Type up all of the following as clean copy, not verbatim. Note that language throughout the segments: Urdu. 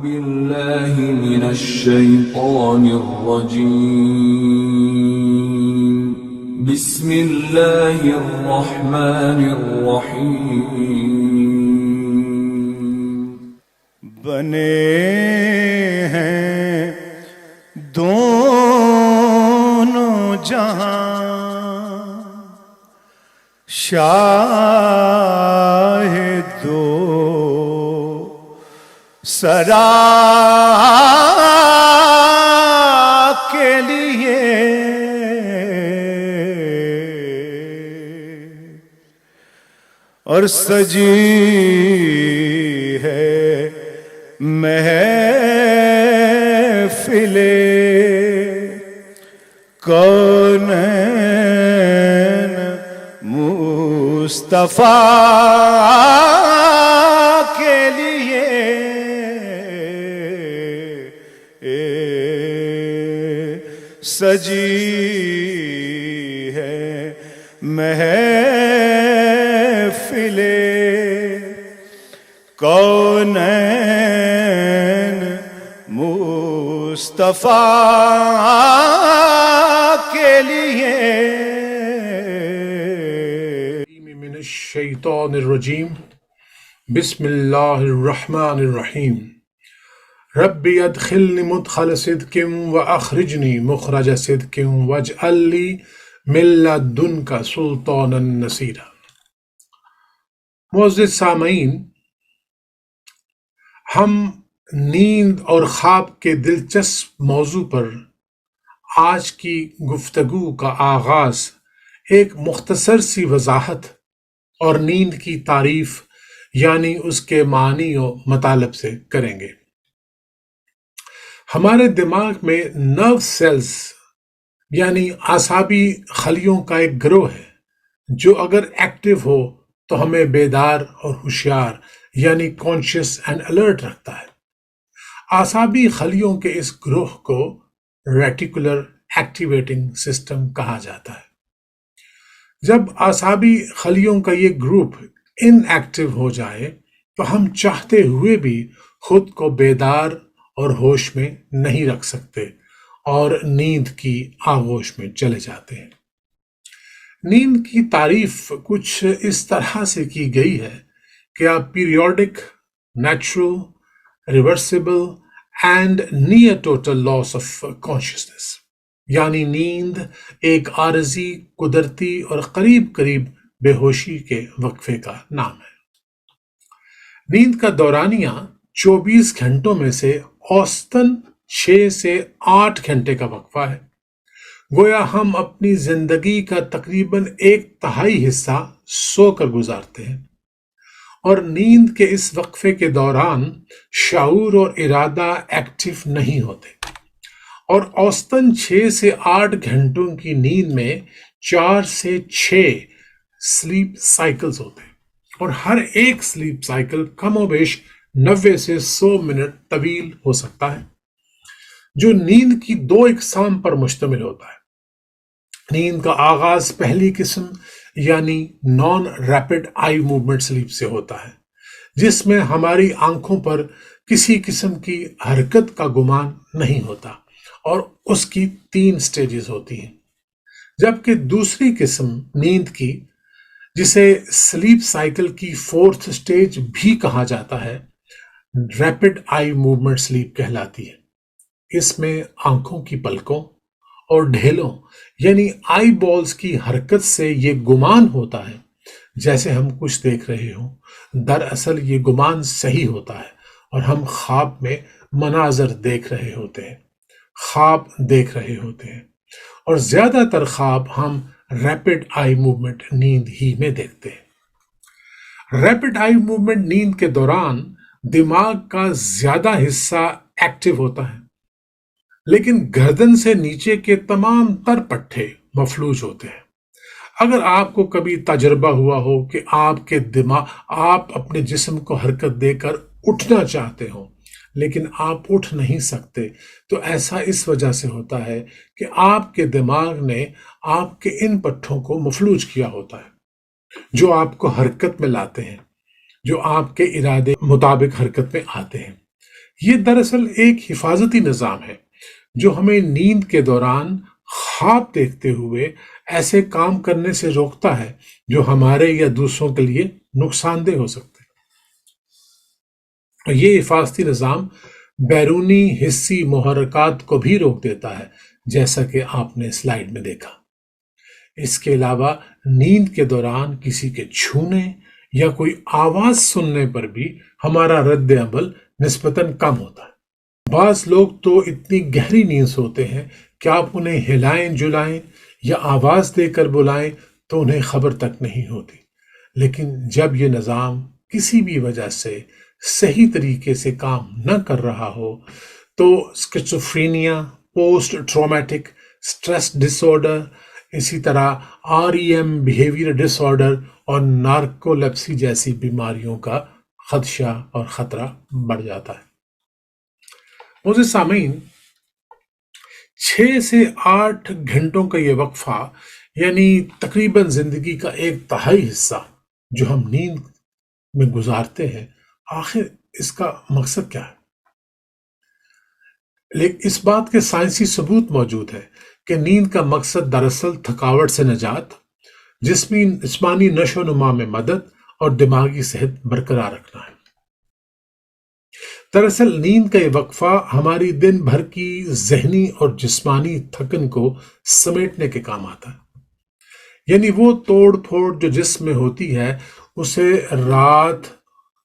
بالله من الشيطان الرجيم. بسم الله الرحمن الرحيم. بنے ہیں دونوں جہاں شاہ دو سرا کے لیے اور سجی ہے محفل کونین مصطفیٰ کے لیے سجی ہے محفل کونین مصطفیٰ کے لیے. من الشیطان الرجیم. بسم اللہ الرحمن الرحیم. ربی ادخلنی مدخل صدق واخرجنی مخرج صدق واجعل لی من لدنک سلطانا نصیرا. معزز سامعین، ہم نیند اور خواب کے دلچسپ موضوع پر آج کی گفتگو کا آغاز ایک مختصر سی وضاحت اور نیند کی تعریف یعنی اس کے معنی و مطالب سے کریں گے. ہمارے دماغ میں نرو سیلز یعنی اعصابی خلیوں کا ایک گروہ ہے جو اگر ایکٹیو ہو تو ہمیں بیدار اور ہوشیار یعنی کانشیس اینڈ الرٹ رکھتا ہے. اعصابی خلیوں کے اس گروہ کو ریٹیکولر ایکٹیویٹنگ سسٹم کہا جاتا ہے. جب اعصابی خلیوں کا یہ گروپ ان ایکٹیو ہو جائے تو ہم چاہتے ہوئے بھی خود کو بیدار اور ہوش میں نہیں رکھ سکتے اور نیند کی آغوش میں چلے جاتے ہیں. نیند کی تعریف کچھ اس طرح سے کی گئی ہے کہ periodic, natural, reversible and near total loss of consciousness, یعنی نیند ایک عارضی، قدرتی اور قریب قریب بے ہوشی کے وقفے کا نام ہے. نیند کا دورانیہ 24 گھنٹوں میں سے اوسطاً 6 سے 8 گھنٹے کا وقفہ ہے. گویا ہم اپنی زندگی کا تقریباً 1/3 حصہ سو کر گزارتے ہیں، اور نیند کے اس وقفے کے دوران شعور اور ارادہ ایکٹیو نہیں ہوتے، اور اوسطاً 6 سے 8 گھنٹوں کی نیند میں 4 سے 6 سلیپ سائیکلز ہوتے ہیں، اور ہر ایک سلیپ سائیکل کم و بیش 90 سے 100 منٹ طویل ہو سکتا ہے، جو نیند کی 2 اقسام پر مشتمل ہوتا ہے. نیند کا آغاز پہلی قسم یعنی naan rapid eye movement sleep سے ہوتا ہے، جس میں ہماری آنکھوں پر کسی قسم کی حرکت کا گمان نہیں ہوتا اور اس کی 3 سٹیجز ہوتی ہیں. جبکہ دوسری قسم نیند کی، جسے سلیپ سائیکل کی 4تھ سٹیج بھی کہا جاتا ہے، ریپڈ آئی موومنٹ سلیپ کہلاتی ہے. اس میں آنکھوں کی پلکوں اور ڈھیلوں یعنی آئی بالز کی حرکت سے یہ گمان ہوتا ہے جیسے ہم کچھ دیکھ رہے ہوں. دراصل یہ گمان صحیح ہوتا ہے اور ہم خواب میں مناظر دیکھ رہے ہوتے ہیں، خواب دیکھ رہے ہوتے ہیں، اور زیادہ تر خواب ہم ریپڈ آئی موومنٹ نیند ہی میں دیکھتے ہیں. ریپڈ آئی موومنٹ نیند کے دوران دماغ کا زیادہ حصہ ایکٹیو ہوتا ہے، لیکن گردن سے نیچے کے تمام تر پٹھے مفلوج ہوتے ہیں. اگر آپ کو کبھی تجربہ ہوا ہو کہ آپ اپنے جسم کو حرکت دے کر اٹھنا چاہتے ہوں لیکن آپ اٹھ نہیں سکتے، تو ایسا اس وجہ سے ہوتا ہے کہ آپ کے دماغ نے آپ کے ان پٹھوں کو مفلوج کیا ہوتا ہے جو آپ کو حرکت میں لاتے ہیں، جو آپ کے ارادے مطابق حرکت میں آتے ہیں. یہ دراصل ایک حفاظتی نظام ہے جو ہمیں نیند کے دوران خواب دیکھتے ہوئے ایسے کام کرنے سے روکتا ہے جو ہمارے یا دوسروں کے لیے نقصان دہ ہو سکتے ہیں۔ یہ حفاظتی نظام بیرونی حسی محرکات کو بھی روک دیتا ہے، جیسا کہ آپ نے سلائیڈ میں دیکھا۔ اس کے علاوہ نیند کے دوران کسی کے چھونے یا کوئی آواز سننے پر بھی ہمارا رد عمل نسبتاً کم ہوتا ہے۔ بعض لوگ تو اتنی گہری نیند سوتے ہیں کہ آپ انہیں ہلائیں جلائیں یا آواز دے کر بلائیں تو انہیں خبر تک نہیں ہوتی۔ لیکن جب یہ نظام کسی بھی وجہ سے صحیح طریقے سے کام نہ کر رہا ہو تو اسکیزوفرینیا، پوسٹ ٹرامیٹک سٹریس ڈس آرڈر، اسی طرح REM بیہیویئر ڈس آرڈر اور نارکولیپسی جیسی بیماریوں کا خدشہ اور خطرہ بڑھ جاتا ہے۔ مجھے سامعین، 6 سے 8 گھنٹوں کا یہ وقفہ یعنی تقریباً زندگی کا 1/3 حصہ جو ہم نیند میں گزارتے ہیں، آخر اس کا مقصد کیا ہے؟ لیکن اس بات کے سائنسی ثبوت موجود ہے کہ نیند کا مقصد دراصل تھکاوٹ سے نجات، جسمانی نشو و نما میں مدد اور دماغی صحت برقرار رکھنا ہے۔ دراصل نیند کا یہ وقفہ ہماری دن بھر کی ذہنی اور جسمانی تھکن کو سمیٹنے کے کام آتا ہے۔ یعنی وہ توڑ پھوڑ جو جسم میں ہوتی ہے اسے رات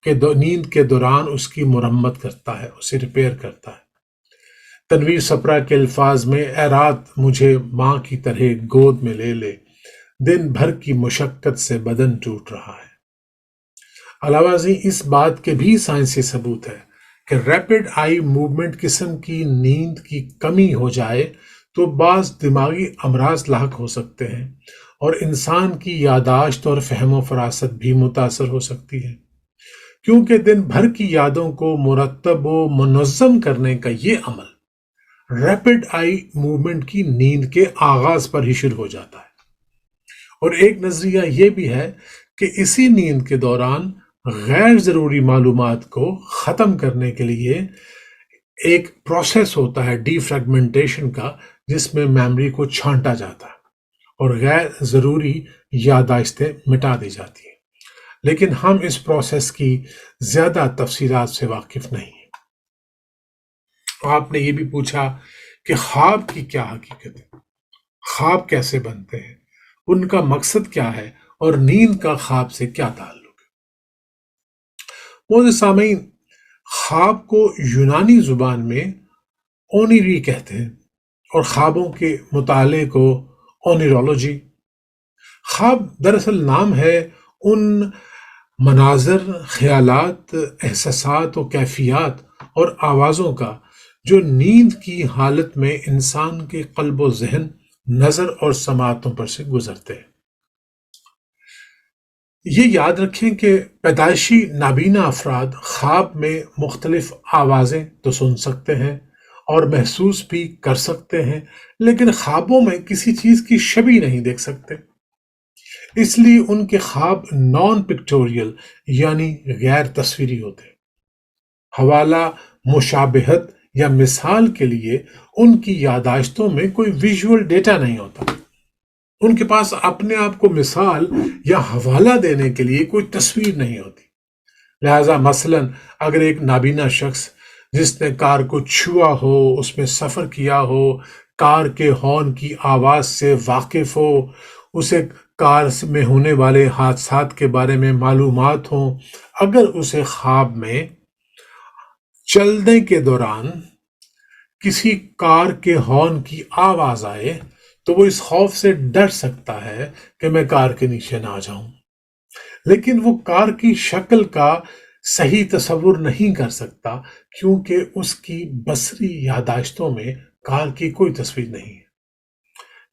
کے نیند کے دوران اس کی مرمت کرتا ہے، اسے ریپیئر کرتا ہے۔ تنویر سپرا کے الفاظ میں، اے رات مجھے ماں کی طرح گود میں لے لے، دن بھر کی مشقت سے بدن ٹوٹ رہا ہے۔ علاوہ ازیں اس بات کے بھی سائنسی ثبوت ہے کہ ریپڈ آئی موومنٹ قسم کی نیند کی کمی ہو جائے تو بعض دماغی امراض لاحق ہو سکتے ہیں اور انسان کی یادداشت اور فہم و فراست بھی متاثر ہو سکتی ہے، کیونکہ دن بھر کی یادوں کو مرتب و منظم کرنے کا یہ عمل ریپڈ آئی موومنٹ کی نیند کے آغاز پر ہی شروع ہو جاتا ہے۔ اور ایک نظریہ یہ بھی ہے کہ اسی نیند کے دوران غیر ضروری معلومات کو ختم کرنے کے لیے ایک پروسیس ہوتا ہے ڈی فریگمنٹیشن کا، جس میں میموری کو چھانٹا جاتا ہے اور غیر ضروری یادداشتیں مٹا دی جاتی ہیں۔ لیکن ہم اس پروسیس کی زیادہ تفصیلات سے واقف نہیں ہیں۔ آپ نے یہ بھی پوچھا کہ خواب کی کیا حقیقت ہے، خواب کیسے بنتے ہیں، ان کا مقصد کیا ہے اور نیند کا خواب سے کیا تعلق ہے۔ معزز سامعین، خواب کو یونانی زبان میں اونیری کہتے ہیں اور خوابوں کے مطالعے کو اونیرولوجی۔ خواب دراصل نام ہے ان مناظر، خیالات، احساسات و کیفیات اور آوازوں کا جو نیند کی حالت میں انسان کے قلب و ذہن، نظر اور سماعتوں پر سے گزرتے ہیں۔ یہ یاد رکھیں کہ پیدائشی نابینا افراد خواب میں مختلف آوازیں تو سن سکتے ہیں اور محسوس بھی کر سکتے ہیں، لیکن خوابوں میں کسی چیز کی شبیہ نہیں دیکھ سکتے۔ اس لیے ان کے خواب نان پکٹوریل یعنی غیر تصویری ہوتے ہیں۔ حوالہ، مشابہت یا مثال کے لیے ان کی یادداشتوں میں کوئی ویژول ڈیٹا نہیں ہوتا۔ ان کے پاس اپنے آپ کو مثال یا حوالہ دینے کے لیے کوئی تصویر نہیں ہوتی۔ لہذا مثلاً اگر ایک نابینا شخص جس نے کار کو چھوا ہو، اس میں سفر کیا ہو، کار کے ہارن کی آواز سے واقف ہو، اسے کار میں ہونے والے حادثات کے بارے میں معلومات ہوں، اگر اسے خواب میں چلنے کے دوران کسی کار کے ہارن کی آواز آئے تو وہ اس خوف سے ڈر سکتا ہے کہ میں کار کے نیچے نہ آ جاؤں، لیکن وہ کار کی شکل کا صحیح تصور نہیں کر سکتا کیونکہ اس کی بصری یادداشتوں میں کار کی کوئی تصویر نہیں ہے۔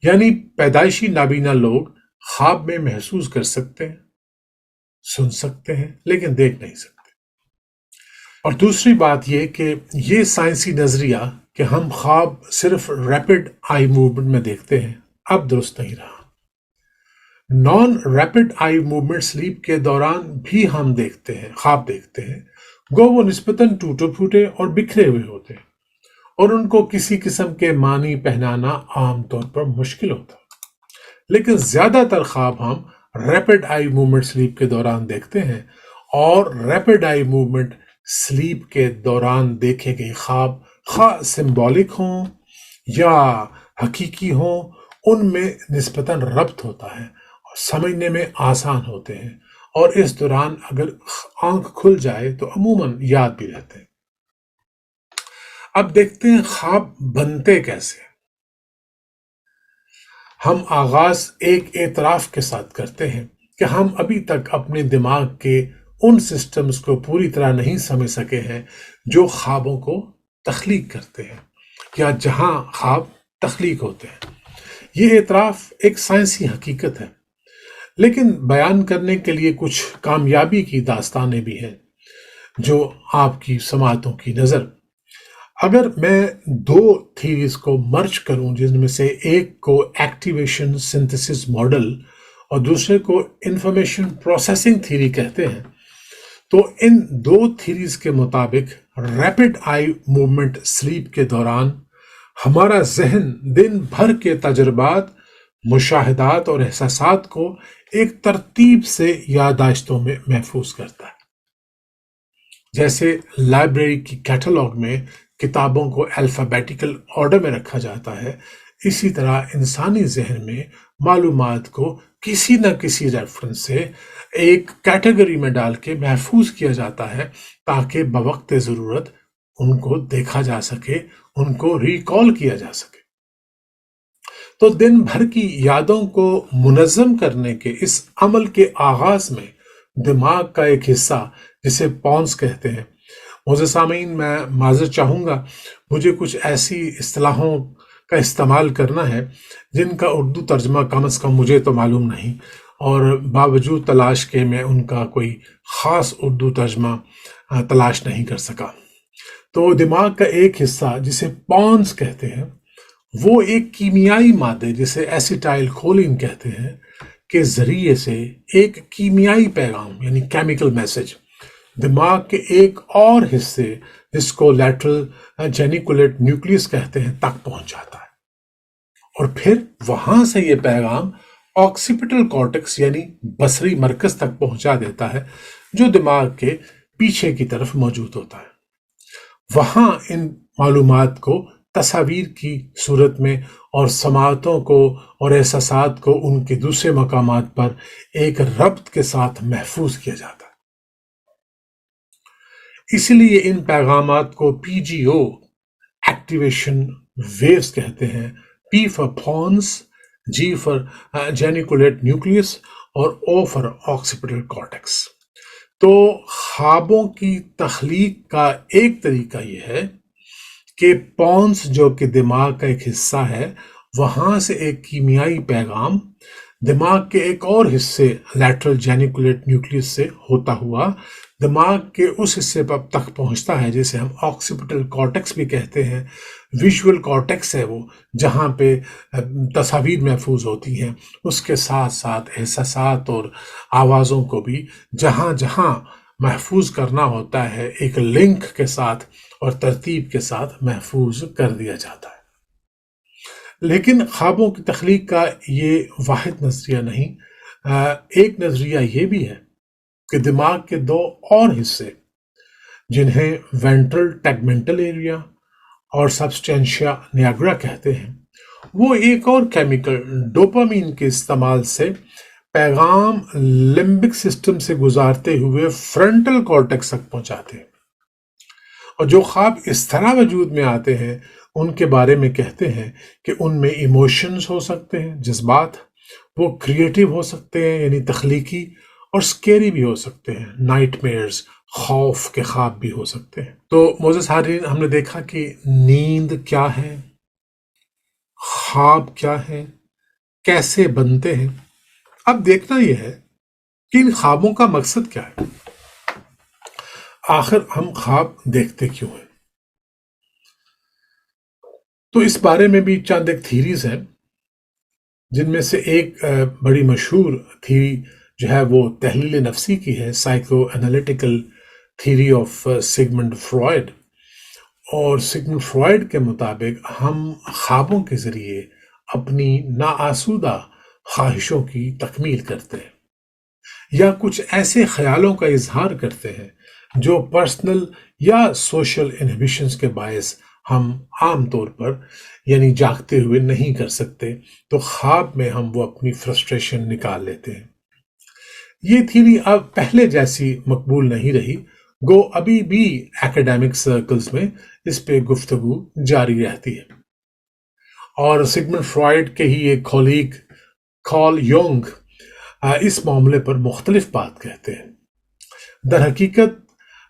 یعنی پیدائشی نابینا لوگ خواب میں محسوس کر سکتے ہیں، سن سکتے ہیں، لیکن دیکھ نہیں سکتے۔ اور دوسری بات یہ کہ یہ سائنسی نظریہ کہ ہم خواب صرف ریپڈ آئی موومنٹ میں دیکھتے ہیں اب درست نہیں رہا۔ Naan rapid eye movement sleep کے دوران بھی ہم خواب دیکھتے ہیں، گو وہ نسبتاً ٹوٹے پھوٹے اور بکھرے ہوئے ہوتے ہیں اور ان کو کسی قسم کے معنی پہنانا عام طور پر مشکل ہوتا ہے، لیکن زیادہ تر خواب ہم ریپڈ آئی موومنٹ سلیپ کے دوران دیکھتے ہیں، اور ریپڈ آئی موومنٹ سلیپ کے دوران دیکھے گئے خواب خواہ سمبولک ہوں یا حقیقی ہوں، ان میں نسبتاً ربط ہوتا ہے اور سمجھنے میں آسان ہوتے ہیں، اور اس دوران اگر آنکھ کھل جائے تو عموماً یاد بھی رہتے ہیں۔ اب دیکھتے ہیں خواب بنتے کیسے۔ ہم آغاز ایک اعتراف کے ساتھ کرتے ہیں کہ ہم ابھی تک اپنے دماغ کے ان سسٹمز کو پوری طرح نہیں سمجھ سکے ہیں جو خوابوں کو تخلیق کرتے ہیں یا جہاں خواب تخلیق ہوتے ہیں۔ یہ اعتراف ایک سائنسی حقیقت ہے، لیکن بیان کرنے کے لیے کچھ کامیابی کی داستانیں بھی ہیں جو آپ کی سماعتوں کی نظر۔ اگر میں دو تھیریز کو مرج کروں، جن میں سے ایک کو ایکٹیویشن سنتھسس ماڈل اور دوسرے کو انفارمیشن پروسیسنگ تھیری کہتے ہیں، تو ان دو تھیریز کے مطابق ریپڈ آئی موومنٹ سلیپ کے دوران ہمارا ذہن دن بھر کے تجربات، مشاہدات اور احساسات کو ایک ترتیب سے یادداشتوں میں محفوظ کرتا ہے۔ جیسے لائبریری کی کیٹلاگ میں کتابوں کو الفابیٹیکل آرڈر میں رکھا جاتا ہے، اسی طرح انسانی ذہن میں معلومات کو کسی نہ کسی ریفرنس سے ایک کیٹیگری میں ڈال کے محفوظ کیا جاتا ہے تاکہ بوقت ضرورت ان کو دیکھا جا سکے، ان کو ریکال کیا جا سکے۔ تو دن بھر کی یادوں کو منظم کرنے کے اس عمل کے آغاز میں دماغ کا ایک حصہ، جسے پونس کہتے ہیں، معزز سامعین میں معذرت چاہوں گا، مجھے کچھ ایسی اصطلاحوں کا استعمال کرنا ہے جن کا اردو ترجمہ کم از کم مجھے تو معلوم نہیں، اور باوجود تلاش کے میں ان کا کوئی خاص اردو ترجمہ تلاش نہیں کر سکا۔ تو دماغ کا ایک حصہ جسے پونس کہتے ہیں، وہ ایک کیمیائی مادے جسے ایسیٹائل کولین کہتے ہیں کے ذریعے سے ایک کیمیائی پیغام یعنی کیمیکل میسج دماغ کے ایک اور حصے جس کو لیٹرل جینیکولیٹ نیوکلیس کہتے ہیں تک پہنچ جاتا ہے، اور پھر وہاں سے یہ پیغام آکسیپیٹل کارٹیکس یعنی بصری مرکز تک پہنچا دیتا ہے جو دماغ کے پیچھے کی طرف موجود ہوتا ہے۔ وہاں ان معلومات کو تصاویر کی صورت میں اور سماعتوں کو اور احساسات کو ان کے دوسرے مقامات پر ایک ربط کے ساتھ محفوظ کیا جاتا ہے۔ اسی لیے ان پیغامات کو پی جی او ایکٹیویشن ویوز کہتے ہیں، P for pons, G for geniculate nucleus اور او فار آکسیپیٹل کارٹیکس۔ تو خوابوں کی تخلیق کا ایک طریقہ یہ ہے کہ پونس جو کہ دماغ کا ایک حصہ ہے، وہاں سے ایک کیمیائی پیغام دماغ کے ایک اور حصے لیٹرل جینیکولیٹ نیوکلیس سے ہوتا ہوا دماغ کے اس حصے پر تک پہنچتا ہے جسے ہم آکسیپیٹل کارٹیکس بھی کہتے ہیں۔ ویژول کارٹیکس ہے وہ، جہاں پہ تصاویر محفوظ ہوتی ہیں، اس کے ساتھ ساتھ احساسات اور آوازوں کو بھی جہاں جہاں محفوظ کرنا ہوتا ہے ایک لنک کے ساتھ اور ترتیب کے ساتھ محفوظ کر دیا جاتا ہے۔ لیکن خوابوں کی تخلیق کا یہ واحد نظریہ نہیں، ایک نظریہ یہ بھی ہے کہ دماغ کے دو اور حصے جنہیں وینٹرل ٹیگمنٹل ایریا اور سبسٹینشیا نیگرا کہتے ہیں، وہ ایک اور کیمیکل ڈوپامین کے استعمال سے پیغام لمبک سسٹم سے گزارتے ہوئے فرنٹل کارٹیکس تک پہنچاتے ہیں، اور جو خواب اس طرح وجود میں آتے ہیں ان کے بارے میں کہتے ہیں کہ ان میں ایموشنز ہو سکتے ہیں، جذبات، وہ کریٹیو ہو سکتے ہیں یعنی تخلیقی، اور سکیری بھی ہو سکتے ہیں، نائٹ میئرز، خوف کے خواب بھی ہو سکتے ہیں۔ تو معزز حاضرین، ہم نے دیکھا کہ نیند کیا ہے، خواب کیا ہے، کیسے بنتے ہیں۔ اب دیکھنا یہ ہے کہ ان خوابوں کا مقصد کیا ہے، آخر ہم خواب دیکھتے کیوں ہیں۔ تو اس بارے میں بھی چند ایک تھیریز ہیں، جن میں سے ایک بڑی مشہور تھیری جو ہے وہ تحلیل نفسی کی ہے، psycho analytical theory of Sigmund Freud, اور سگمنڈ فرائڈ کے مطابق ہم خوابوں کے ذریعے اپنی ناآسودہ خواہشوں کی تکمیل کرتے ہیں یا کچھ ایسے خیالوں کا اظہار کرتے ہیں جو پرسنل یا سوشل انہیبیشنز کے باعث ہم عام طور پر یعنی جاگتے ہوئے نہیں کر سکتے، تو خواب میں ہم وہ اپنی فرسٹریشن نکال لیتے ہیں۔ یہ تھیوری اب پہلے جیسی مقبول نہیں رہی، گو ابھی بھی ایکیڈیمک سرکلز میں اس پہ گفتگو جاری رہتی ہے، اور سگمنڈ فرائڈ کے ہی ایک کولیگ کارل یونگ اس معاملے پر مختلف بات کہتے ہیں۔ در حقیقت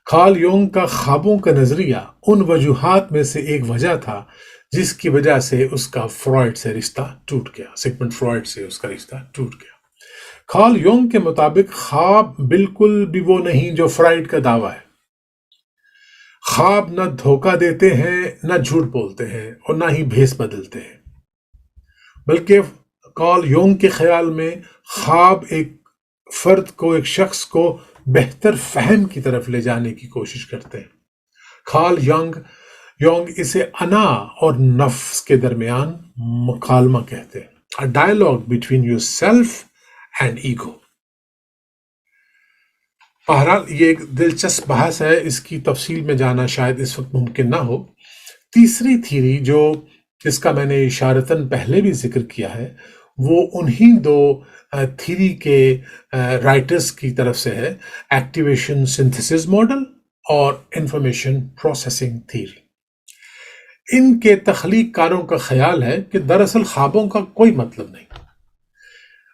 کارل یونگ کا خوابوں کا نظریہ ان وجوہات میں سے ایک وجہ تھا جس کی وجہ سے اس کا فرائڈ سے رشتہ ٹوٹ گیا، سگمنڈ فرائڈ سے اس کا رشتہ ٹوٹ گیا۔ کارل یونگ کے مطابق خواب بالکل بھی وہ نہیں جو فرائڈ کا دعویٰ ہے۔ خواب نہ دھوکہ دیتے ہیں، نہ جھوٹ بولتے ہیں، اور نہ ہی بھیس بدلتے ہیں، بلکہ کارل یونگ کے خیال میں خواب ایک فرد کو، ایک شخص کو بہتر فہم کی طرف لے جانے کی کوشش کرتے ہیں۔ کارل یونگ اسے انا اور نفس کے درمیان مکالمہ کہتے ہیں، a dialogue between yourself and ego۔ بہرحال یہ ایک دلچسپ بحث ہے، اس کی تفصیل میں جانا شاید اس وقت ممکن نہ ہو۔ تیسری تھیری جس کا میں نے اشارتاً پہلے بھی ذکر کیا ہے، وہ انہی دو تھیری کے رائٹرز کی طرف سے ہے، ایکٹیویشن سنتھسس ماڈل اور انفارمیشن پروسیسنگ تھیری۔ ان کے تخلیق کاروں کا خیال ہے کہ دراصل خوابوں کا کوئی مطلب نہیں۔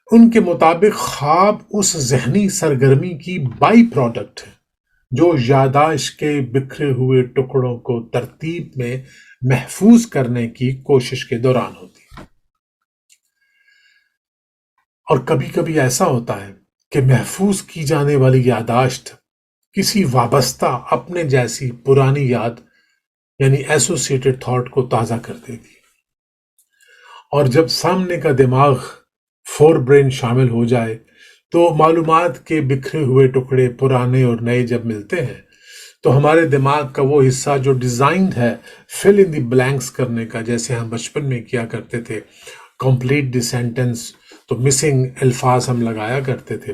ان کے مطابق خواب اس ذہنی سرگرمی کی بائی پروڈکٹ ہے جو یاداشت کے بکھرے ہوئے ٹکڑوں کو ترتیب میں محفوظ کرنے کی کوشش کے دوران ہوتی ہے، اور کبھی کبھی ایسا ہوتا ہے کہ محفوظ کی جانے والی یاداشت کسی وابستہ اپنے جیسی پرانی یاد یعنی ایسوسیٹڈ تھاٹ کو تازہ کر دیتی ہے، اور جب سامنے کا دماغ فور برین شامل ہو جائے تو معلومات کے بکھرے ہوئے ٹکڑے پرانے اور نئے جب ملتے ہیں تو ہمارے دماغ کا وہ حصہ جو ڈیزائنڈ ہے فل ان دی بلینکس کرنے کا، جیسے ہم بچپن میں کیا کرتے تھے، کمپلیٹ دی سینٹنس، تو مسنگ الفاظ ہم لگایا کرتے تھے،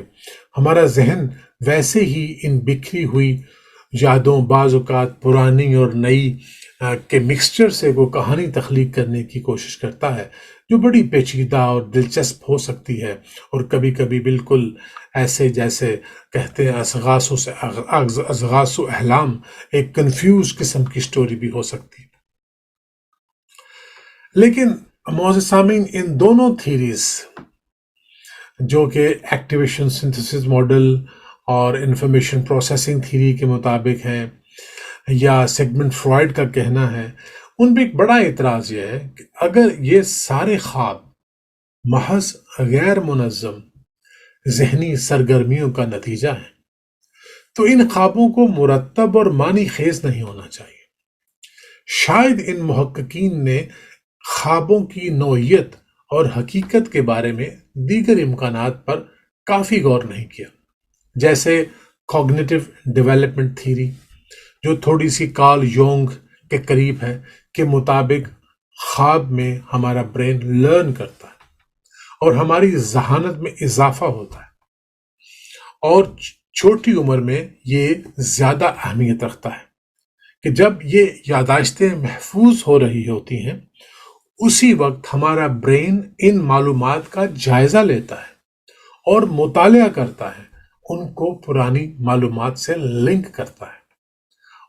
ہمارا ذہن ویسے ہی ان بکھری ہوئی یادوں، بعض اوقات پرانی اور نئی کے مکسچر سے وہ کہانی تخلیق کرنے کی کوشش کرتا ہے جو بڑی پیچیدہ اور دلچسپ ہو سکتی ہے، اور کبھی کبھی بالکل ایسے جیسے کہتے ہیں اضغاث و احلام، ایک کنفیوز قسم کی سٹوری بھی ہو سکتی ہے۔ لیکن معزز سامعین، ان دونوں تھیریز جو کہ ایکٹیویشن سنتھسس ماڈل اور انفارمیشن پروسیسنگ تھیری کے مطابق ہیں یا سیگمنڈ فرائڈ کا کہنا ہے، ان پہ ایک بڑا اعتراض یہ ہے کہ اگر یہ سارے خواب محض غیر منظم ذہنی سرگرمیوں کا نتیجہ ہے تو ان خوابوں کو مرتب اور معنی خیز نہیں ہونا چاہیے۔ شاید ان محققین نے خوابوں کی نوعیت اور حقیقت کے بارے میں دیگر امکانات پر کافی غور نہیں کیا، جیسے کوگنیٹو ڈیولپمنٹ تھیری جو تھوڑی سی کارل یونگ کے قریب ہے، کے مطابق خواب میں ہمارا برین لرن کرتا ہے اور ہماری ذہانت میں اضافہ ہوتا ہے، اور چھوٹی عمر میں یہ زیادہ اہمیت رکھتا ہے کہ جب یہ یاداشتیں محفوظ ہو رہی ہوتی ہیں اسی وقت ہمارا برین ان معلومات کا جائزہ لیتا ہے اور مطالعہ کرتا ہے، ان کو پرانی معلومات سے لنک کرتا ہے،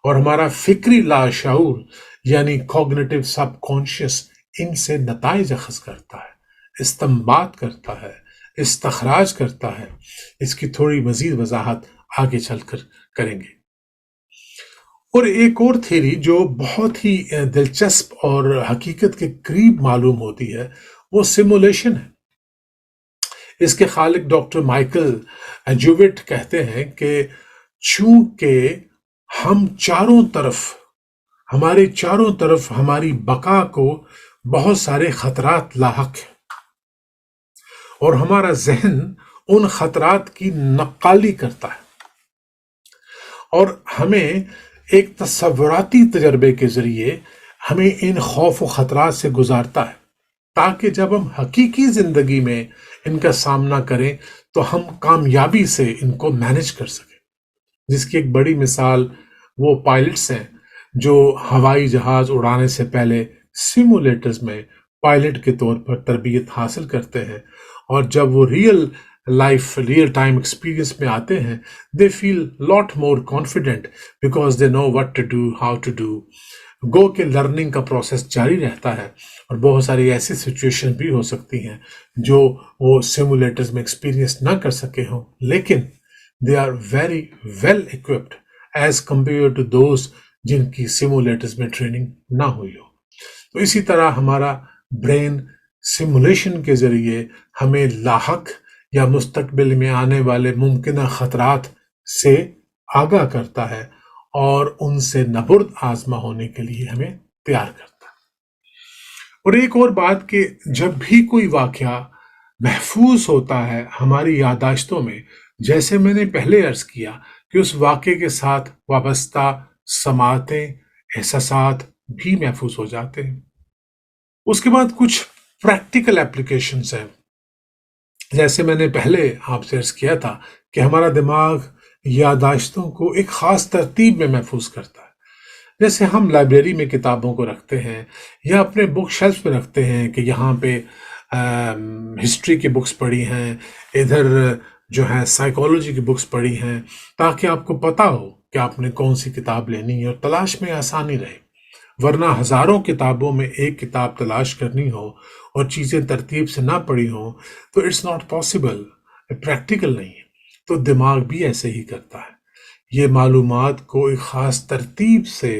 اور ہمارا فکری لاشعور یعنی کوگنیٹو سب کانشیس ان سے نتائج اخذ کرتا ہے، استنباط کرتا ہے، استخراج کرتا ہے۔ اس کی تھوڑی مزید وضاحت آگے چل کر کریں گے۔ اور ایک اور تھیری جو بہت ہی دلچسپ اور حقیقت کے قریب معلوم ہوتی ہے وہ سیمولیشن ہے۔ اس کے خالق ڈاکٹر مائیکل جووٹ کہتے ہیں کہ چونکہ ہمارے چاروں طرف ہماری بقا کو بہت سارے خطرات لاحق ہیں اور ہمارا ذہن ان خطرات کی نقالی کرتا ہے، اور ہمیں ایک تصوراتی تجربے کے ذریعے ہمیں ان خوف و خطرات سے گزارتا ہے، تاکہ جب ہم حقیقی زندگی میں ان کا سامنا کریں تو ہم کامیابی سے ان کو مینج کر سکیں۔ جس کی ایک بڑی مثال وہ پائلٹس ہیں جو ہوائی جہاز اڑانے سے پہلے سیمولیٹرز میں پائلٹ کے طور پر تربیت حاصل کرتے ہیں، اور جب وہ ریئل ٹائم ایکسپیرینس میں آتے ہیں، they feel lot more confident because they know what to do, how to do. گو کہ لرننگ کا پروسیس جاری رہتا ہے، اور بہت ساری ایسی سچویشن بھی ہو سکتی ہیں جو وہ سیمولیٹرز میں ایکسپیرینس نہ کر سکے ہوں، لیکن they are very well equipped as compare to those جن کی سیمولیٹرز میں ٹریننگ نہ ہوئی ہو۔ تو اسی طرح ہمارا برین سیمولیشن کے ذریعے ہمیں لاحق یا مستقبل میں آنے والے ممکنہ خطرات سے آگاہ کرتا ہے، اور ان سے نبرد آزما ہونے کے لیے ہمیں تیار کرتا ہے۔ اور ایک اور بات کہ جب بھی کوئی واقعہ محفوظ ہوتا ہے ہماری یادداشتوں میں، جیسے میں نے پہلے عرض کیا کہ اس واقعے کے ساتھ وابستہ سماعتیں، احساسات بھی محفوظ ہو جاتے ہیں۔ اس کے بعد کچھ پریکٹیکل اپلیکیشنز ہیں، جیسے میں نے پہلے آپ سے عرض کیا تھا کہ ہمارا دماغ یادداشتوں کو ایک خاص ترتیب میں محفوظ کرتا ہے۔ جیسے ہم لائبریری میں کتابوں کو رکھتے ہیں یا اپنے بک شیلف پہ رکھتے ہیں کہ یہاں پہ ہسٹری کی بکس پڑھی ہیں، ادھر جو ہے سائیکالوجی کی بکس پڑھی ہیں، تاکہ آپ کو پتہ ہو کہ آپ نے کون سی کتاب لینی ہے اور تلاش میں آسانی رہے۔ ورنہ ہزاروں کتابوں میں ایک کتاب تلاش کرنی ہو اور چیزیں ترتیب سے نہ پڑھی ہوں تو اٹس ناٹ پاسبل، پریکٹیکل نہیں ہے۔ تو دماغ بھی ایسے ہی کرتا ہے، یہ معلومات کو ایک خاص ترتیب سے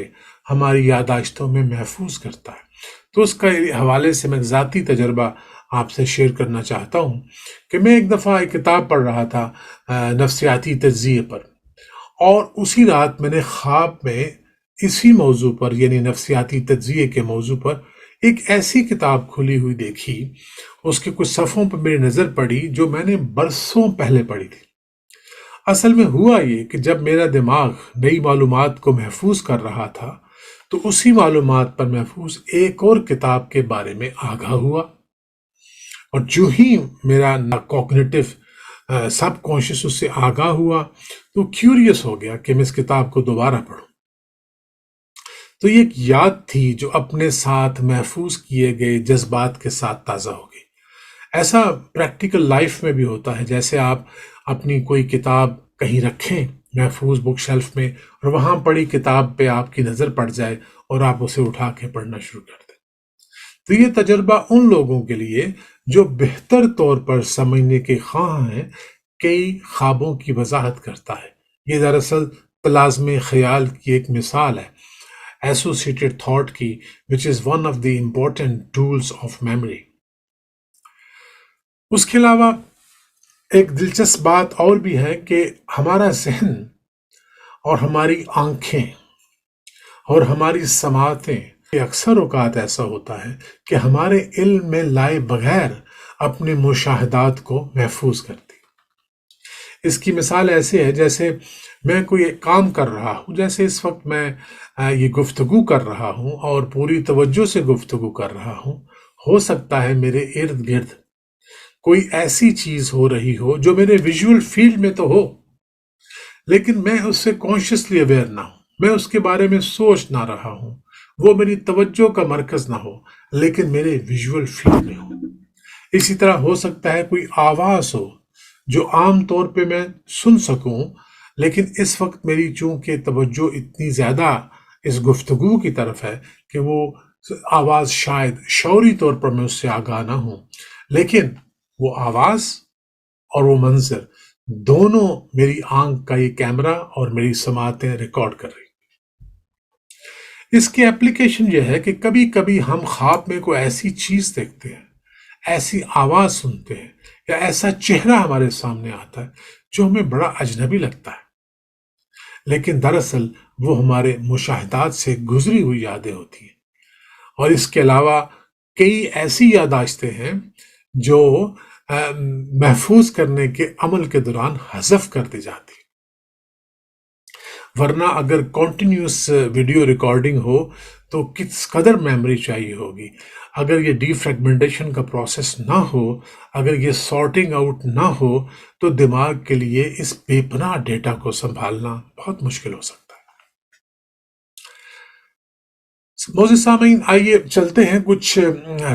ہماری یادداشتوں میں محفوظ کرتا ہے۔ تو اس کا حوالے سے میں ذاتی تجربہ آپ سے شیئر کرنا چاہتا ہوں کہ میں ایک دفعہ ایک کتاب پڑھ رہا تھا نفسیاتی تجزیے پر، اور اسی رات میں نے خواب میں اسی موضوع پر، یعنی نفسیاتی تجزیے کے موضوع پر ایک ایسی کتاب کھلی ہوئی دیکھی۔ اس کے کچھ صفحوں پر میری نظر پڑی جو میں نے برسوں پہلے پڑھی تھی۔ اصل میں ہوا یہ کہ جب میرا دماغ نئی معلومات کو محفوظ کر رہا تھا تو اسی معلومات پر محفوظ ایک اور کتاب کے بارے میں آگاہ ہوا، اور جو ہی میرا کوگنیٹو سب کانشیس اس سے آگاہ ہوا تو کیوریس ہو گیا کہ میں اس کتاب کو دوبارہ پڑھوں۔ تو یہ ایک یاد تھی جو اپنے ساتھ محفوظ کیے گئے جذبات کے ساتھ تازہ ہو گئی۔ ایسا پریکٹیکل لائف میں بھی ہوتا ہے، جیسے آپ اپنی کوئی کتاب کہیں رکھیں محفوظ بک شیلف میں، اور وہاں پڑھی کتاب پہ آپ کی نظر پڑ جائے اور آپ اسے اٹھا کے پڑھنا شروع کر دیں۔ تو یہ تجربہ ان لوگوں کے لیے جو بہتر طور پر سمجھنے کے خواہاں ہیں کئی خوابوں کی وضاحت کرتا ہے۔ یہ دراصل طلاسم خیال کی ایک مثال ہے، ایسوسیٹڈ تھاٹ کی، which is one of the important tools of memory۔ اس کے علاوہ ایک دلچسپ بات اور بھی ہے کہ ہمارا ذہن اور ہماری آنکھیں اور ہماری سماعتیں اکثر اوقات ایسا ہوتا ہے کہ ہمارے علم میں لائے بغیر اپنے مشاہدات کو محفوظ کرتی۔ اس کی مثال ایسے ہے جیسے میں کوئی ایک کام کر رہا ہوں، جیسے اس وقت میں یہ گفتگو کر رہا ہوں اور پوری توجہ سے گفتگو کر رہا ہوں۔ ہو سکتا ہے میرے ارد گرد کوئی ایسی چیز ہو رہی ہو جو میرے ویژول فیلڈ میں تو ہو، لیکن میں اس سے کانشیسلی اویئر نہ ہوں، میں اس کے بارے میں سوچ نہ رہا ہوں، وہ میری توجہ کا مرکز نہ ہو، لیکن میرے ویژول فیلڈ میں ہو۔ اسی طرح ہو سکتا ہے کوئی آواز ہو جو عام طور پہ میں سن سکوں، لیکن اس وقت میری چونکہ توجہ اتنی زیادہ اس گفتگو کی طرف ہے کہ وہ آواز شاید شعوری طور پر میں اس سے آگاہ نہ ہوں، لیکن وہ آواز اور وہ منظر دونوں میری آنکھ کا یہ کیمرہ اور میری سماعتیں ریکارڈ کر رہی۔ اس کی اپلیکیشن یہ ہے کہ کبھی کبھی ہم خواب میں کوئی ایسی چیز دیکھتے ہیں، ایسی آواز سنتے ہیں یا ایسا چہرہ ہمارے سامنے آتا ہے جو ہمیں بڑا اجنبی لگتا ہے، لیکن دراصل وہ ہمارے مشاہدات سے گزری ہوئی یادیں ہوتی ہیں۔ اور اس کے علاوہ کئی ایسی یادداشتیں ہیں جو محفوظ کرنے کے عمل کے دوران حذف کر دی جاتی۔ ورنہ اگر کنٹینیوس ویڈیو ریکارڈنگ ہو تو کس قدر میموری چاہیے ہوگی. اگر یہ ڈی فریگمنٹیشن کا پروسیس نہ ہو، اگر یہ سارٹنگ آؤٹ نہ ہو، تو دماغ کے لیے اس بے پناہ ڈیٹا کو سنبھالنا بہت مشکل ہو سکتا ہے. معزز سامعین، آئیے چلتے ہیں کچھ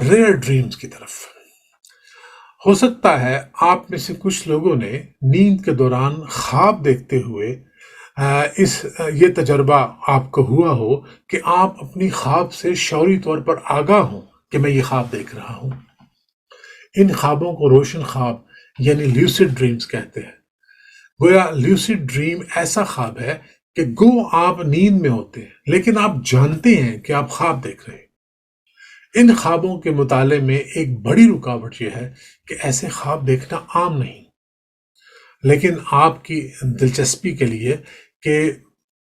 ریئر ڈریمز کی طرف. ہو سکتا ہے آپ میں سے کچھ لوگوں نے نیند کے دوران خواب دیکھتے ہوئے یہ تجربہ آپ کو ہوا ہو کہ آپ اپنی خواب سے شعوری طور پر آگاہ ہوں کہ میں یہ خواب دیکھ رہا ہوں. ان خوابوں کو روشن خواب یعنی لیوسڈ ڈریمز کہتے ہیں. گویا لیوسڈ ڈریم ایسا خواب ہے کہ گو آپ نیند میں ہوتے ہیں لیکن آپ جانتے ہیں کہ آپ خواب دیکھ رہے ہیں. ان خوابوں کے مطالعے میں ایک بڑی رکاوٹ یہ ہے کہ ایسے خواب دیکھنا عام نہیں، لیکن آپ کی دلچسپی کے لیے کہ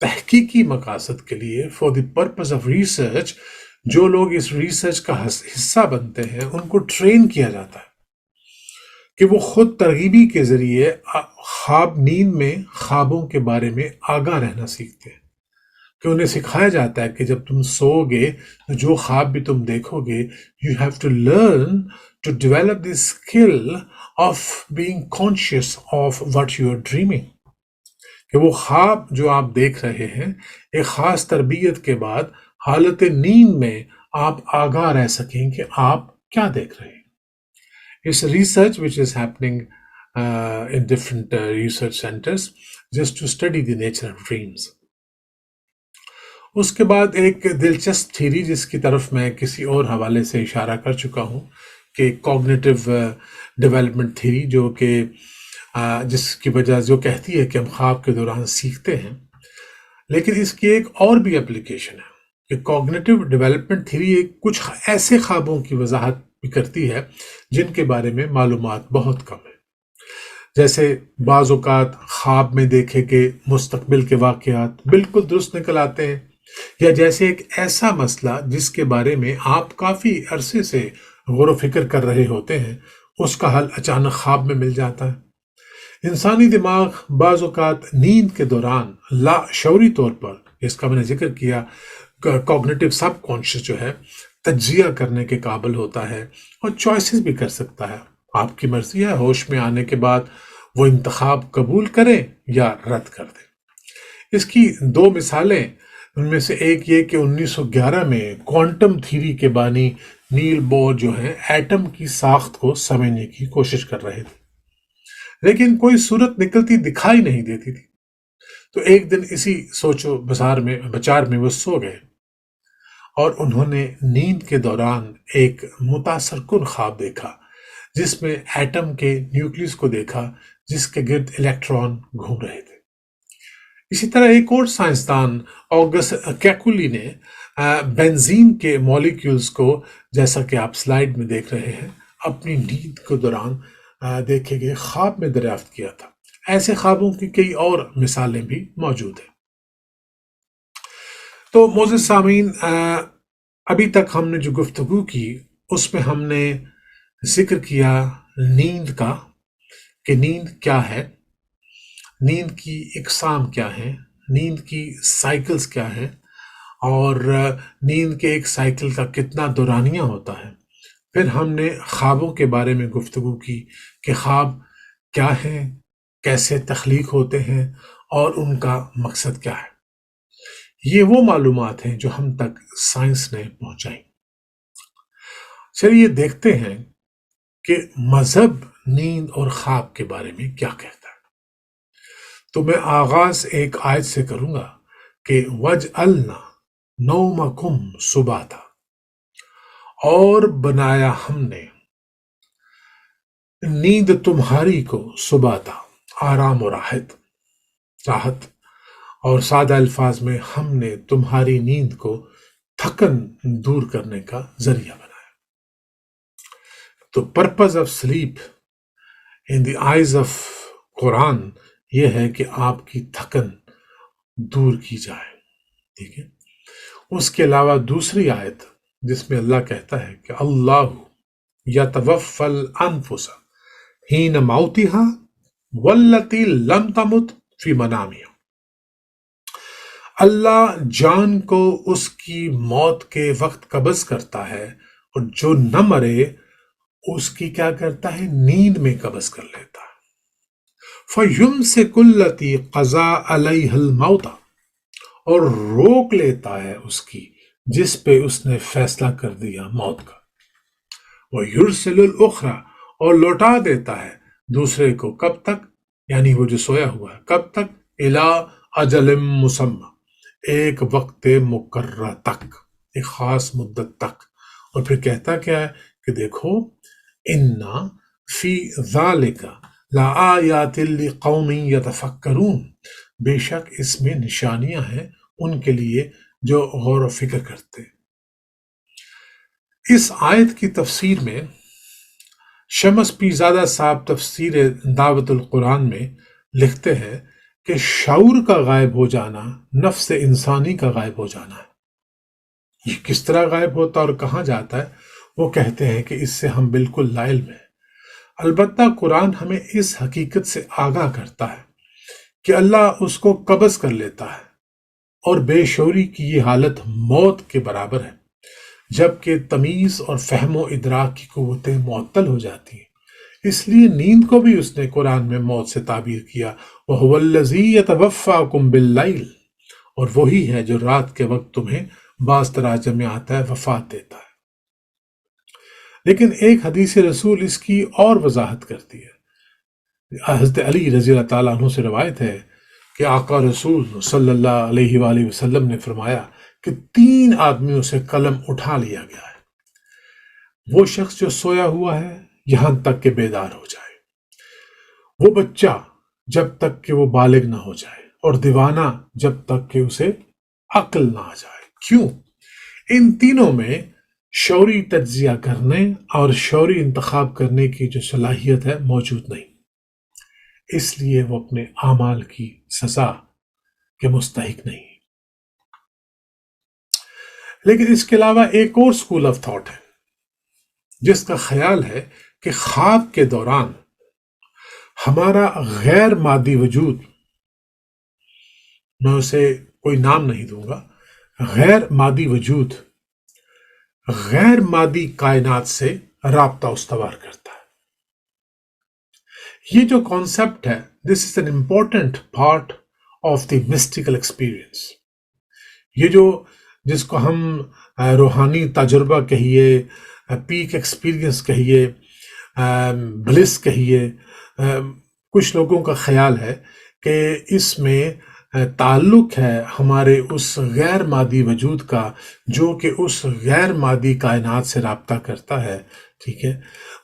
تحقیقی مقاصد کے لیے for the purpose of research جو لوگ اس ریسرچ کا حصہ بنتے ہیں ان کو ٹرین کیا جاتا ہے کہ وہ خود ترغیبی کے ذریعے نیند میں خوابوں کے بارے میں آگاہ رہنا سیکھتے ہیں. کہ انہیں سکھایا جاتا ہے کہ جب تم سو گے تو جو خواب بھی تم دیکھو گے you have to learn to develop the skill of being conscious of what you are dreaming. کہ وہ خواب جو آپ دیکھ رہے ہیں ایک خاص تربیت کے بعد حالت نیند میں آپ آگاہ رہ سکیں کہ آپ کیا دیکھ رہے ہیں. It's a research which is happening in different research centers just to study the nature of dreams. اس کے بعد ایک دلچسپ تھیری جس کی طرف میں کسی اور حوالے سے اشارہ کر چکا ہوں کہ کوگنیٹو ڈیولپمنٹ تھیری جو کہ جس کی وجہ جو کہتی ہے کہ ہم خواب کے دوران سیکھتے ہیں، لیکن اس کی ایک اور بھی اپلیکیشن ہے کہ کوگنیٹو ڈیولپمنٹ تھیری کچھ ایسے خوابوں کی وضاحت بھی کرتی ہے جن کے بارے میں معلومات بہت کم ہے. جیسے بعض اوقات خواب میں دیکھے کہ مستقبل کے واقعات بالکل درست نکل آتے ہیں، یا جیسے ایک ایسا مسئلہ جس کے بارے میں آپ کافی عرصے سے غور و فکر کر رہے ہوتے ہیں اس کا حل اچانک خواب میں مل جاتا ہے. انسانی دماغ بعض اوقات نیند کے دوران لا شعوری طور پر، اس کا میں نے ذکر کیا، کوگنیٹو سب کانشیس جو ہے تجزیہ کرنے کے قابل ہوتا ہے اور چوائسز بھی کر سکتا ہے. آپ کی مرضی ہے ہوش میں آنے کے بعد وہ انتخاب قبول کریں یا رد کر دیں. اس کی دو مثالیں، ان میں سے ایک یہ کہ 1911 میں کوانٹم تھیری کے بانی نیل بور جو ہیں ایٹم کی ساخت کو سمجھنے کی کوشش کر رہے تھے، لیکن کوئی صورت نکلتی دکھائی نہیں دیتی تھی. تو ایک دن اسی سوچ و بچار میں وہ سو گئے اور انہوں نے نیند کے دوران ایک متاثر کن خواب دیکھا جس میں ایٹم کے نیوکلیس کو دیکھا جس کے گرد الیکٹران گھوم رہے تھے. اسی طرح ایک اور سائنسدان آگسٹ کیکولی نے بنزین کے مالیکیولز کو، جیسا کہ آپ سلائیڈ میں دیکھ رہے ہیں، اپنی نیند کے دوران دیکھے گئے خواب میں دریافت کیا تھا. ایسے خوابوں کی کئی اور مثالیں بھی موجود ہیں. تو معزز سامعین، ابھی تک ہم نے جو گفتگو کی اس میں ہم نے ذکر کیا نیند کا کہ نیند کیا ہے، نیند کی اقسام کیا ہیں، نیند کی سائیکلز کیا ہیں، اور نیند کے ایک سائیکل کا کتنا دورانیہ ہوتا ہے. پھر ہم نے خوابوں کے بارے میں گفتگو کی کہ خواب کیا ہیں، کیسے تخلیق ہوتے ہیں اور ان کا مقصد کیا ہے. یہ وہ معلومات ہیں جو ہم تک سائنس نے پہنچائی. چلیے دیکھتے ہیں کہ مذہب نیند اور خواب کے بارے میں کیا کہتا ہے. تو میں آغاز ایک آیت سے کروں گا کہ وَجْعَلْنَا نَوْمَكُمْ سُبَاتًا، اور بنایا ہم نے نیند تمہاری کو سباتا، آرام و راحت، اور سادہ الفاظ میں ہم نے تمہاری نیند کو تھکن دور کرنے کا ذریعہ بنایا. تو purpose of sleep in the eyes of Quran یہ ہے کہ آپ کی تھکن دور کی جائے. ٹھیک ہے. اس کے علاوہ دوسری آیت جس میں اللہ کہتا ہے کہ اللہ یتوفی الانفس حین موتها والتی لم تمت فی منامها، اللہ جان کو اس کی موت کے وقت قبض کرتا ہے، اور جو نہ مرے اس کی کیا کرتا ہے؟ نیند میں قبض کر لیتا ہے۔ فَيُمْسِكُ الَّتِي قَضَىٰ عَلَيْهَا الْمَوْتَ، اور روک لیتا ہے اس کی جس پہ اس نے فیصلہ کر دیا موت کا۔ وَيُرْسِلُ الْأُخْرَىٰ، اور لوٹا دیتا ہے دوسرے کو، کب تک؟ یعنی وہ جو سویا ہوا ہے، کب تک؟ إِلَىٰ أَجَلٍ مُّسَمًّى، ایک وقت مقررہ تک، ایک خاص مدت تک۔ اور پھر کہتا کیا ہے کہ دیکھو، اِنَّ فِي ذَلِكَ لَآيَاتٍ لِقَوْمٍ يَتَفَكَّرُونَ، بے شک اس میں نشانیاں ہیں ان کے لیے جو غور و فکر کرتے۔ اس آیت کی تفسیر میں شمس پیرزادہ صاحب تفسیر دعوت القرآن میں لکھتے ہیں کہ شعور کا غائب ہو جانا نفس انسانی کا غائب ہو جانا ہے۔ یہ کس طرح غائب ہوتا اور کہاں جاتا ہے؟ وہ کہتے ہیں کہ اس سے ہم بالکل لا علم ہیں۔ البتہ قرآن ہمیں اس حقیقت سے آگاہ کرتا ہے کہ اللہ اس کو قبض کر لیتا ہے، اور بے شعوری کی یہ حالت موت کے برابر ہے، جبکہ تمیز اور فہم و ادراک کی قوتیں معطل ہو جاتی ہیں۔ اس لیے نیند کو بھی اس نے قرآن میں موت سے تعبیر کیا، وَهُوَ الَّذِي يَتَوَفَّاكُم بِاللَّيْلِ، اور وہی ہے جو رات کے وقت تمہیں بعض تراجم میں آتا ہے وفات دیتا ہے۔ لیکن ایک حدیث رسول اس کی اور وضاحت کرتی ہے۔ حضرت علی رضی اللہ تعالیٰ عنہ سے روایت ہے کہ آقا رسول صلی اللہ علیہ وآلہ وسلم نے فرمایا کہ 3 آدمیوں سے قلم اٹھا لیا گیا ہے۔ وہ شخص جو سویا ہوا ہے یہاں تک کہ بیدار ہو جائے، وہ بچہ جب تک کہ وہ بالغ نہ ہو جائے، اور دیوانہ جب تک کہ اسے عقل نہ آ جائے۔ کیوں؟ ان تینوں میں شعوری تجزیہ کرنے اور شعوری انتخاب کرنے کی جو صلاحیت ہے موجود نہیں، اس لیے وہ اپنے اعمال کی سزا کے مستحق نہیں۔ لیکن اس کے علاوہ ایک اور اسکول آف تھاٹ ہے جس کا خیال ہے کہ خواب کے دوران ہمارا غیر مادی وجود، میں اسے کوئی نام نہیں دوں گا، غیر مادی وجود غیر مادی کائنات سے رابطہ استوار کرتا ہے۔ یہ جو کانسیپٹ ہے، this is an important part of the mystical experience. یہ جو جس کو ہم روحانی تجربہ کہیے، پیک ایکسپیرئنس کہیے، بلس کہیے، کچھ لوگوں کا خیال ہے کہ اس میں تعلق ہے ہمارے اس غیر مادی وجود کا جو کہ اس غیر مادی کائنات سے رابطہ کرتا ہے، ٹھیک ہے،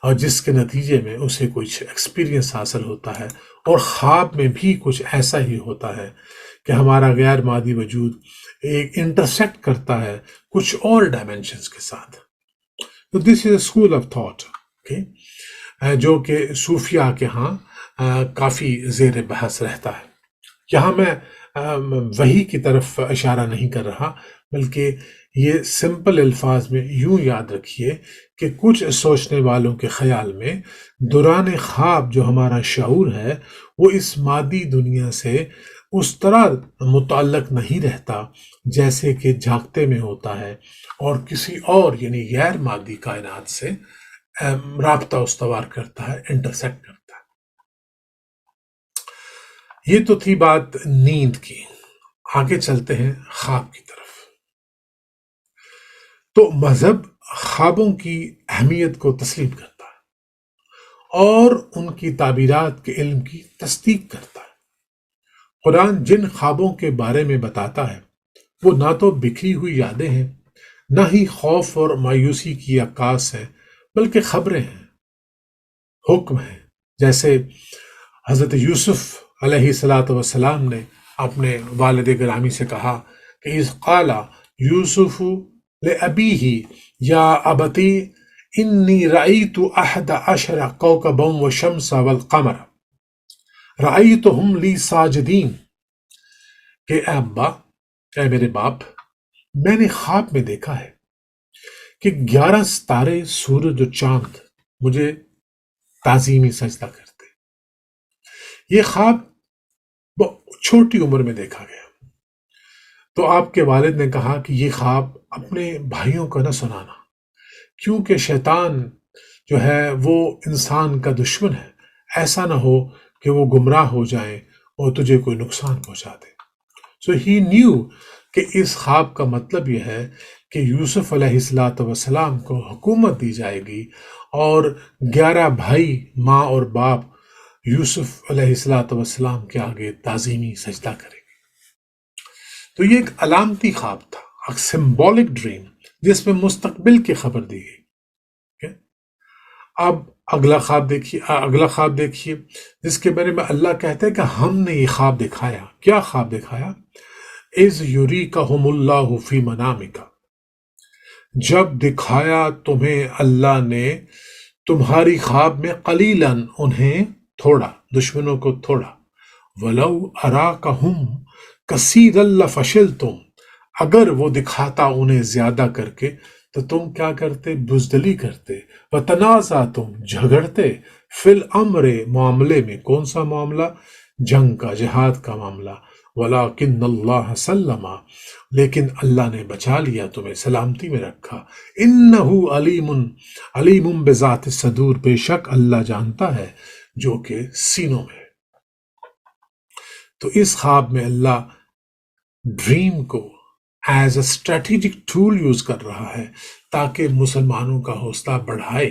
اور جس کے نتیجے میں اسے کچھ ایکسپیرئنس حاصل ہوتا ہے، اور خواب میں بھی کچھ ایسا ہی ہوتا ہے کہ ہمارا غیر مادی وجود ایک انٹرسیکٹ کرتا ہے کچھ اور ڈائمینشنز کے ساتھ۔ تو دس از اے اسکول آف تھاٹ، جو کہ صوفیہ کے ہاں کافی زیر بحث رہتا ہے۔ یہاں میں وحی کی طرف اشارہ نہیں کر رہا، بلکہ یہ سمپل الفاظ میں یوں یاد رکھیے کہ کچھ سوچنے والوں کے خیال میں دوران خواب جو ہمارا شعور ہے وہ اس مادی دنیا سے اس طرح متعلق نہیں رہتا جیسے کہ جاگتے میں ہوتا ہے، اور کسی اور یعنی غیر مادی کائنات سے رابطہ استوار کرتا ہے، انٹرسیکٹ کرتا ہے۔ یہ تو تھی بات نیند کی۔ آگے چلتے ہیں خواب کی طرف۔ تو مذہب خوابوں کی اہمیت کو تسلیم کرتا ہے اور ان کی تعبیرات کے علم کی تصدیق کرتا ہے۔ قرآن جن خوابوں کے بارے میں بتاتا ہے وہ نہ تو بکھری ہوئی یادیں ہیں، نہ ہی خوف اور مایوسی کی عکاس ہیں، بلکہ خبریں ہیں، حکم ہیں، جیسے حضرت یوسف علیہ السلام نے اپنے والد گرامی سے کہا کہ اذ قال یوسف لأبیہ یا ابتی انی رأیت 11 کوکبا والشمس والقمر رأیتہم لی ساجدین، کہ اے ابا، اے میرے باپ، میں نے خواب میں دیکھا ہے کہ 11 ستارے، سورج اور چاند مجھے تعظیمی سجدہ کرتے۔ یہ خواب چھوٹی عمر میں دیکھا گیا۔ تو آپ کے والد نے کہا کہ یہ خواب اپنے بھائیوں کو نہ سنانا، کیونکہ شیطان جو ہے وہ انسان کا دشمن ہے، ایسا نہ ہو کہ وہ گمراہ ہو جائیں اور تجھے کوئی نقصان پہنچا دے۔ سو ہی نیو کہ اس خواب کا مطلب یہ ہے کہ یوسف علیہ السلام کو حکومت دی جائے گی اور 11 بھائی ماں اور باپ یوسف علیہ السلام کے آگے تعظیمی سجدہ کریں گے۔ تو یہ ایک علامتی خواب تھا، ایک سمبولک ڈریم جس میں مستقبل کی خبر دی گئی۔ اب اگلا خواب دیکھیے جس کے بارے میں اللہ کہتے ہیں کہ ہم نے یہ خواب دکھایا۔ کیا خواب دکھایا؟ اِذْ يُرِيكَهُمُ اللَّهُ فِي مَنَامِكَ، جب دکھایا تمہیں اللہ نے تمہاری خواب میں قلیلاً انہیں تھوڑا، دشمنوں کو تھوڑا، وَلَوْ أَرَاكَهُمْ كَثِيرًا لَفَشِلْتُمْ، اگر وہ دکھاتا انہیں زیادہ کر کے تو تم کیا کرتے؟ بزدلی کرتے، وَتَنَازَعْتُمْ، جھگڑتے، فِي الْأَمْرِ، معاملے میں۔ کون سا معاملہ؟ جنگ کا، جہاد کا معاملہ۔ وَلَكِنَّ اللَّهَ سَلَّمَ، لیکن اللہ نے بچا لیا، تمہیں سلامتی میں رکھا۔ إِنَّهُ علیم بذات الصدور، بے شک اللہ جانتا ہے جو کہ سینوں میں ہے۔ تو اس خواب میں اللہ ڈریم کو as a strategic tool use کر رہا ہے تاکہ مسلمانوں کا حوصلہ بڑھائے،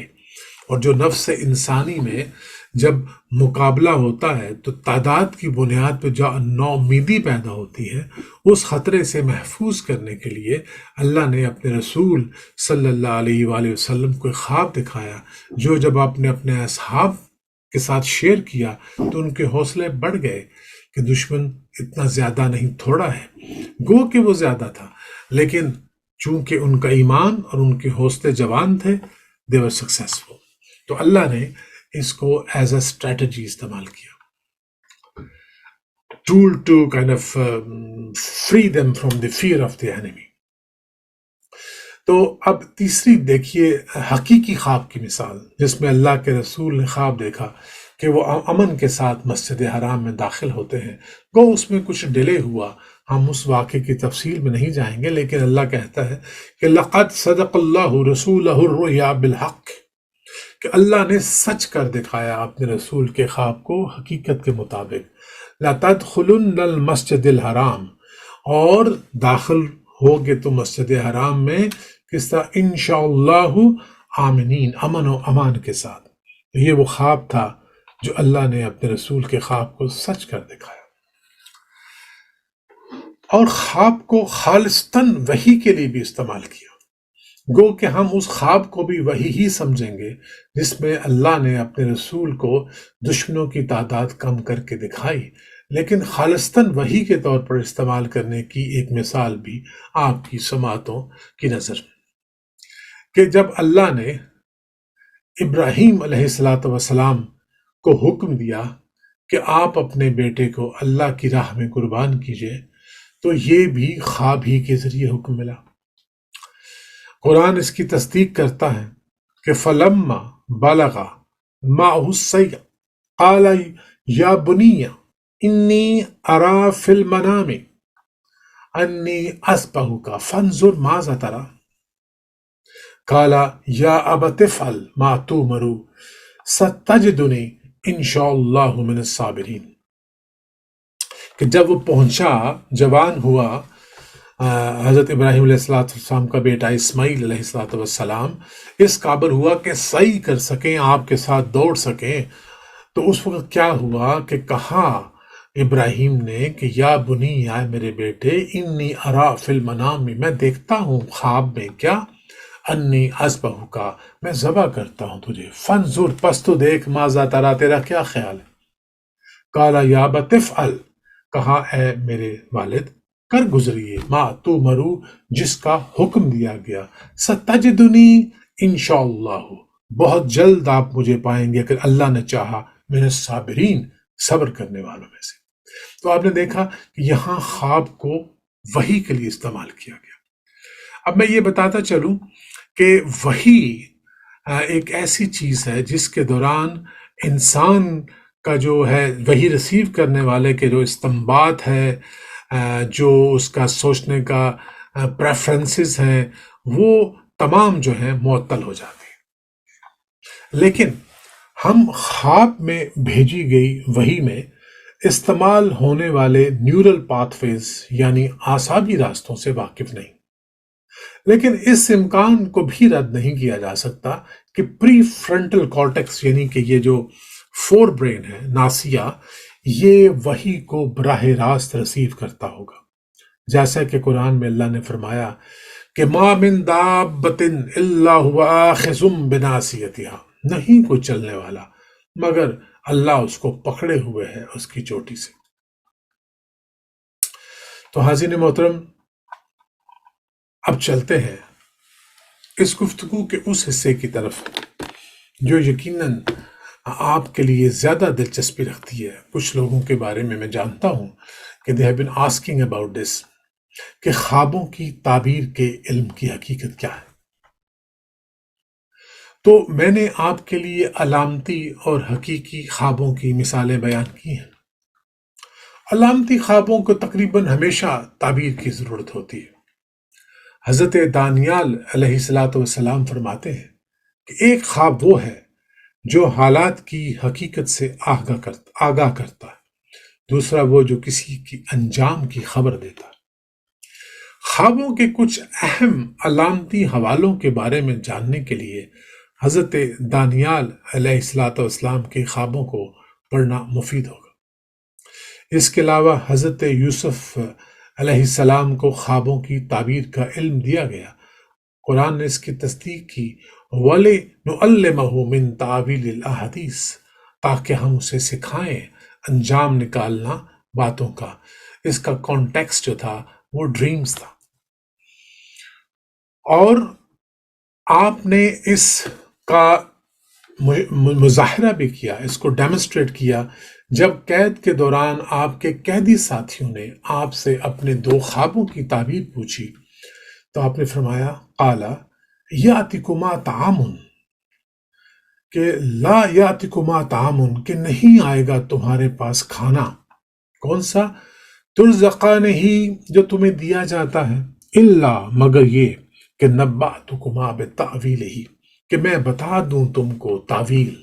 اور جو نفس انسانی میں جب مقابلہ ہوتا ہے تو تعداد کی بنیاد پہ جو نومیدی پیدا ہوتی ہے، اس خطرے سے محفوظ کرنے کے لیے اللہ نے اپنے رسول صلی اللہ علیہ وآلہ وسلم کو ایک خواب دکھایا، جو جب آپ نے اپنے اصحاب کے ساتھ شیئر کیا تو ان کے حوصلے بڑھ گئے کہ دشمن اتنا زیادہ نہیں، تھوڑا ہے، گو کہ وہ زیادہ تھا، لیکن چونکہ ان کا ایمان اور ان کے حوصلے جوان تھے، they were successful۔ تو اللہ نے اس کو ایز اے اسٹریٹجی استعمال کیا، tool to kind of free them from the fear of the enemy۔ تو اب تیسری دیکھیے حقیقی خواب کی مثال، جس میں اللہ کے رسول نے خواب دیکھا کہ وہ امن کے ساتھ مسجد حرام میں داخل ہوتے ہیں۔ گو اس میں کچھ ڈیلے ہوا، ہم اس واقعے کی تفصیل میں نہیں جائیں گے، لیکن اللہ کہتا ہے کہ لَقَدْ صَدَقَ اللَّهُ رَسُولَهُ الرُّؤْيَا بِالْحَقِّ، کہ اللہ نے سچ کر دکھایا اپنے رسول کے خواب کو حقیقت کے مطابق۔ لَتَدْخُلُنَّ الْمَسْجِدِ الْحَرَامِ، اور داخل ہوگے تو مسجد حرام میں کس طرح؟ انشاءاللہ آمنین، امن و امان کے ساتھ۔ یہ وہ خواب تھا جو اللہ نے اپنے رسول کے خواب کو سچ کر دکھایا، اور خواب کو خالصتاً وحی کے لیے بھی استعمال کیا۔ گو کہ ہم اس خواب کو بھی وحی ہی سمجھیں گے جس میں اللہ نے اپنے رسول کو دشمنوں کی تعداد کم کر کے دکھائی، لیکن خالصتاً وحی کے طور پر استعمال کرنے کی ایک مثال بھی آپ کی سماعتوں کی نظر میں، کہ جب اللہ نے ابراہیم علیہ السلام کو حکم دیا کہ آپ اپنے بیٹے کو اللہ کی راہ میں قربان کیجئے، تو یہ بھی خواب ہی کے ذریعے حکم ملا۔ قرآن اس کی تصدیق کرتا ہے کہ فَلَمَّا بَلَغَ مَعَهُ السَّعْيَ قَالَ يَا بُنِيَّ إِنِّي أَرَىٰ فِي الْمَنَامِ أَنِّي أَذْبَحُكَ فَانظُرْ مَاذَا تَرَىٰ قَالَ يَا أَبَتِ افْعَلْ مَا تُؤْمَرُ سَتَجِدُنِي إِن شَاءَ اللَّهُ مِنَ الصَّابِرِينَ، کہ جب وہ پہنچا، جوان ہوا، حضرت ابراہیم علیہ السلام کا بیٹا اسماعیل علیہ السلام اس قابل ہوا کہ سعی کر سکیں، آپ کے ساتھ دوڑ سکیں، تو اس وقت کیا ہوا کہ کہا ابراہیم نے کہ یا بنی، آئے میرے بیٹے، انی ارا فی المنام، میں دیکھتا ہوں خواب میں، کیا؟ انی اذبحک، میں ذبح کرتا ہوں تجھے، فانظر، پس تو دیکھ، ماذا ترا، تیرا کیا خیال ہے؟ قال یا ابت افعل، کہا اے میرے والد کر گزریے، ما تؤمرو، جس کا حکم دیا گیا، ستجدنی انشاءاللہ، بہت جلد آپ مجھے پائیں گے اگر اللہ نے چاہا، من الصابرین، صبر کرنے والوں میں سے۔ تو آپ نے دیکھا کہ یہاں خواب کو وحی کے لیے استعمال کیا گیا۔ اب میں یہ بتاتا چلوں کہ وحی ایک ایسی چیز ہے جس کے دوران انسان کا جو ہے وحی ریسیو کرنے والے کے جو استنباط ہے، جو اس کا سوچنے کا پریفرنسز ہیں، وہ تمام جو ہیں معطل ہو جاتی ہیں۔ لیکن ہم خواب میں بھیجی گئی وحی میں استعمال ہونے والے نیورل پاتھ ویز یعنی اعصابی راستوں سے واقف نہیں، لیکن اس امکان کو بھی رد نہیں کیا جا سکتا کہ پری فرنٹل کارٹیکس یعنی کہ یہ جو فور برین ہے، ناسیہ، یہ وحی کو براہ راست ریسیو کرتا ہوگا، جیسا کہ قرآن میں اللہ نے فرمایا کہ ما من دابۃ الا هو آخذ بناصیتها، نہیں کوئی چلنے والا مگر اللہ اس کو پکڑے ہوئے ہے اس کی چوٹی سے۔ تو حاضرین محترم، اب چلتے ہیں اس گفتگو کے اس حصے کی طرف جو یقیناً آپ کے لیے زیادہ دلچسپی رکھتی ہے۔ کچھ لوگوں کے بارے میں جانتا ہوں کہ they have been asking about this، کہ خوابوں کی تعبیر کے علم کی حقیقت کیا ہے۔ تو میں نے آپ کے لیے علامتی اور حقیقی خوابوں کی مثالیں بیان کی ہیں۔ علامتی خوابوں کو تقریباً ہمیشہ تعبیر کی ضرورت ہوتی ہے۔ حضرت دانیال علیہ السلام فرماتے ہیں کہ ایک خواب وہ ہے جو حالات کی حقیقت سے آگاہ کرتا ہے، دوسرا وہ جو کسی کی انجام کی خبر دیتا ہے۔ خوابوں کے کچھ اہم علامتی حوالوں کے بارے میں جاننے کے لیے حضرت دانیال علیہ السلام کے خوابوں کو پڑھنا مفید ہوگا۔ اس کے علاوہ حضرت یوسف علیہ السلام کو خوابوں کی تعبیر کا علم دیا گیا۔ قرآن نے اس کی تصدیق کی، وَلِنُعَلِّمَهُ مِن تَعْوِيلِ الْأَحَادِيثِ، تاکہ ہم اسے سکھائیں انجام نکالنا باتوں کا۔ اس کا کانٹیکسٹ جو تھا وہ ڈریمز تھا، اور آپ نے اس کا مظاہرہ بھی کیا، اس کو ڈیمونسٹریٹ کیا جب قید کے دوران آپ کے قیدی ساتھیوں نے آپ سے اپنے 2 خوابوں کی تعبیر پوچھی تو آپ نے فرمایا قال یاتکما طعام، کہ لا یاتکما طعام، کہ نہیں آئے گا تمہارے پاس کھانا۔ کون سا؟ ترزقان ہی، جو تمہیں دیا جاتا ہے، الا، مگر یہ کہ نبأتکما بتأویلہ، کہ میں بتا دوں تم کو تعویل،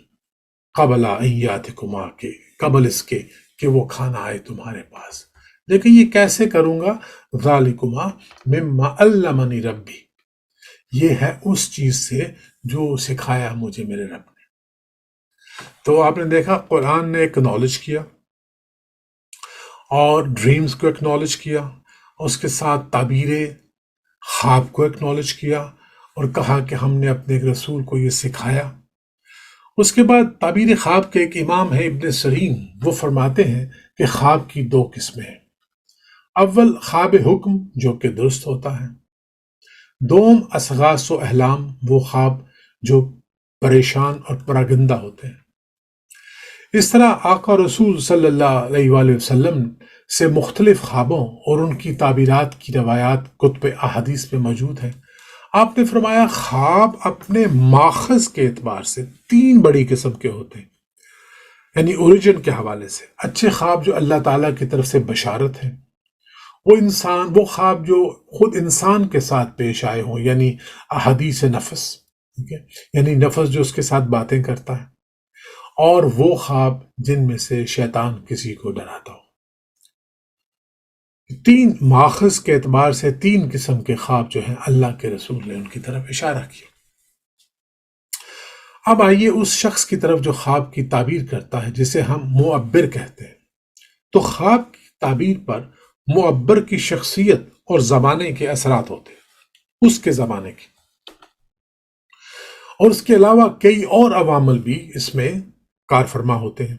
قبل ان یاتکما، کے قبل اس کے کہ وہ کھانا آئے تمہارے پاس۔ لیکن یہ کیسے کروں گا؟ ذالکما مما علمنی ربی، یہ ہے اس چیز سے جو سکھایا مجھے میرے رب نے۔ تو آپ نے دیکھا قرآن نے ایکنالج کیا اور ڈریمز کو ایکنالج کیا، اس کے ساتھ تعبیر خواب کو ایکنالج کیا اور کہا کہ ہم نے اپنے ایک رسول کو یہ سکھایا۔ اس کے بعد تعبیر خواب کے ایک امام ہے ابن سرین، وہ فرماتے ہیں کہ خواب کی 2 قسمیں ہیں۔ اول خواب حکم جو کہ درست ہوتا ہے، دوم اسغاث و احلام، وہ خواب جو پریشان اور پراگندہ ہوتے ہیں۔ اس طرح آقا رسول صلی اللہ علیہ وآلہ وسلم سے مختلف خوابوں اور ان کی تعبیرات کی روایات کتب احادیث میں موجود ہیں۔ آپ نے فرمایا خواب اپنے ماخذ کے اعتبار سے 3 بڑی قسم کے ہوتے ہیں، یعنی اوریجن کے حوالے سے۔ اچھے خواب جو اللہ تعالیٰ کی طرف سے بشارت ہے، وہ خواب جو خود انسان کے ساتھ پیش آئے ہوں، یعنی احادیث نفس، یعنی نفس جو اس کے ساتھ باتیں کرتا ہے، اور وہ خواب جن میں سے شیطان کسی کو ڈراتا ہو۔ 3 ماخذ کے اعتبار سے 3 قسم کے خواب جو ہیں اللہ کے رسول نے ان کی طرف اشارہ کیا۔ اب آئیے اس شخص کی طرف جو خواب کی تعبیر کرتا ہے، جسے ہم معبر کہتے ہیں۔ تو خواب کی تعبیر پر معبر کی شخصیت اور زمانے کے اثرات ہوتے ہیں، اس کے زمانے کی، اور اس کے علاوہ کئی اور عوامل بھی اس میں کار فرما ہوتے ہیں۔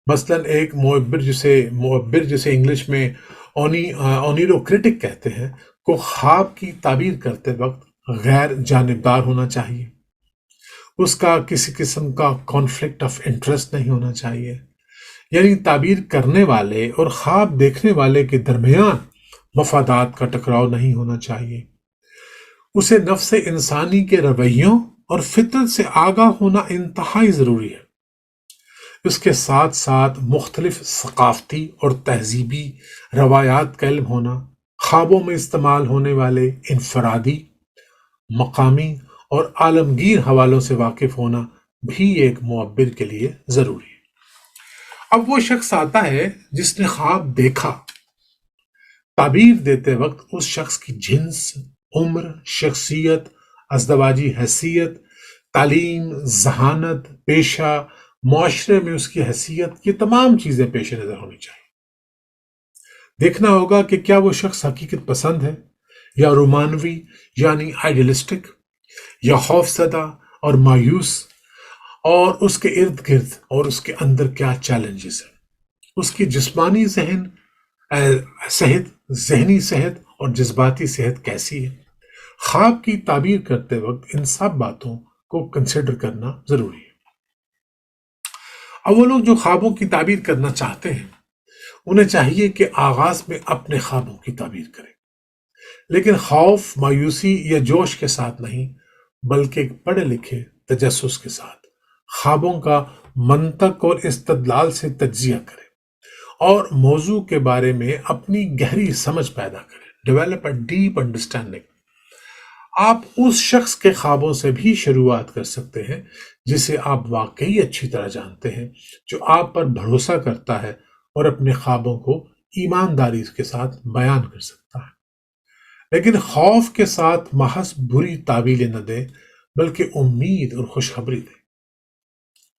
مثلا ایک معبر جسے انگلش میں اونیرو کرٹک کہتے ہیں، کو خواب کی تعبیر کرتے وقت غیر جانبدار ہونا چاہیے، اس کا کسی قسم کا کانفلکٹ آف انٹرسٹ نہیں ہونا چاہیے، یعنی تعبیر کرنے والے اور خواب دیکھنے والے کے درمیان مفادات کا ٹکراؤ نہیں ہونا چاہیے، اسے نفس انسانی کے رویوں اور فطرت سے آگاہ ہونا انتہائی ضروری ہے۔ اس کے ساتھ ساتھ مختلف ثقافتی اور تہذیبی روایات کا علم ہونا، خوابوں میں استعمال ہونے والے انفرادی، مقامی اور عالمگیر حوالوں سے واقف ہونا بھی ایک معبر کے لیے ضروری ہے۔ اب وہ شخص آتا ہے جس نے خواب دیکھا۔ تعبیر دیتے وقت اس شخص کی جنس، عمر، شخصیت، ازدواجی حیثیت، تعلیم، ذہانت، پیشہ، معاشرے میں اس کی حیثیت، یہ تمام چیزیں پیش نظر ہونی چاہیے۔ دیکھنا ہوگا کہ کیا وہ شخص حقیقت پسند ہے یا رومانوی یعنی آئیڈیلسٹک، یا خوف زدہ اور مایوس، اور اس کے ارد گرد اور اس کے اندر کیا چیلنجز ہیں۔ اس کی جسمانی صحت، ذہنی صحت اور جذباتی صحت کیسی ہے۔ خواب کی تعبیر کرتے وقت ان سب باتوں کو کنسیڈر کرنا ضروری ہے۔ اب وہ لوگ جو خوابوں کی تعبیر کرنا چاہتے ہیں، انہیں چاہیے کہ آغاز میں اپنے خوابوں کی تعبیر کریں، لیکن خوف، مایوسی یا جوش کے ساتھ نہیں، بلکہ ایک پڑھے لکھے تجسس کے ساتھ خوابوں کا منطق اور استدلال سے تجزیہ کریں اور موضوع کے بارے میں اپنی گہری سمجھ پیدا کریں۔ Develop a deep understanding. آپ اس شخص کے خوابوں سے بھی شروعات کر سکتے ہیں جسے آپ واقعی اچھی طرح جانتے ہیں، جو آپ پر بھروسہ کرتا ہے اور اپنے خوابوں کو ایمانداری کے ساتھ بیان کر سکتا ہے۔ لیکن خوف کے ساتھ محض بری تعبیریں نہ دیں، بلکہ امید اور خوشخبری دیں۔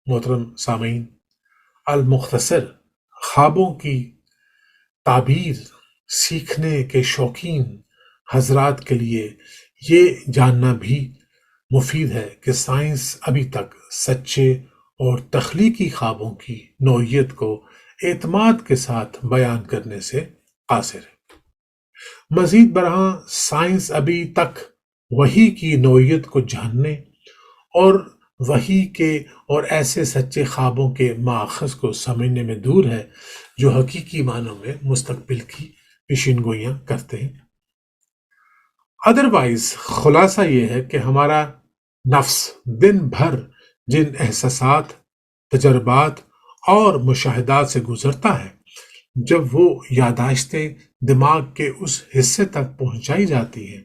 محترم سامعین، المختصر، خوابوں کی تعبیر سیکھنے کے شوقین حضرات کے لیے یہ جاننا بھی مفید ہے کہ سائنس ابھی تک سچے اور تخلیقی خوابوں کی نوعیت کو اعتماد کے ساتھ بیان کرنے سے قاصر ہے۔ مزید برآں سائنس ابھی تک وحی کی نوعیت کو جاننے اور وحی کے اور ایسے سچے خوابوں کے ماخذ کو سمجھنے میں دور ہے جو حقیقی معنوں میں مستقبل کی پیشین گوئیاں کرتے ہیں۔ ادروائز خلاصہ یہ ہے کہ ہمارا نفس دن بھر جن احساسات، تجربات اور مشاہدات سے گزرتا ہے، جب وہ یادداشتیں دماغ کے اس حصے تک پہنچائی جاتی ہیں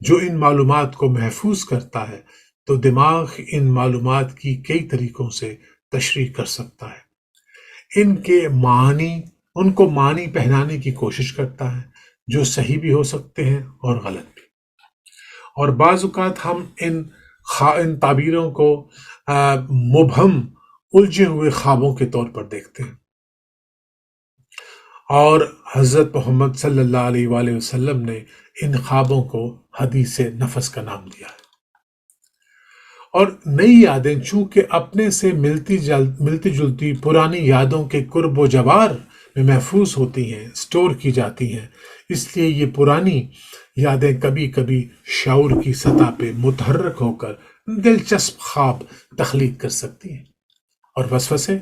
جو ان معلومات کو محفوظ کرتا ہے، تو دماغ ان معلومات کی کئی طریقوں سے تشریح کر سکتا ہے۔ ان کو معنی پہنانے کی کوشش کرتا ہے، جو صحیح بھی ہو سکتے ہیں اور غلط بھی۔ اور بعض اوقات ہم ان تعبیروں کو مبہم، الجھے ہوئے خوابوں کے طور پر دیکھتے ہیں، اور حضرت محمد صلی اللہ علیہ وآلہ وسلم نے ان خوابوں کو حدیث نفس کا نام دیا ہے۔ اور نئی یادیں چونکہ اپنے سے ملتی جلتی پرانی یادوں کے قرب و جوار میں محفوظ ہوتی ہیں، سٹور کی جاتی ہیں، اس لیے یہ پرانی یادیں کبھی کبھی شعور کی سطح پہ متحرک ہو کر دلچسپ خواب تخلیق کر سکتی ہیں، اور وسوسے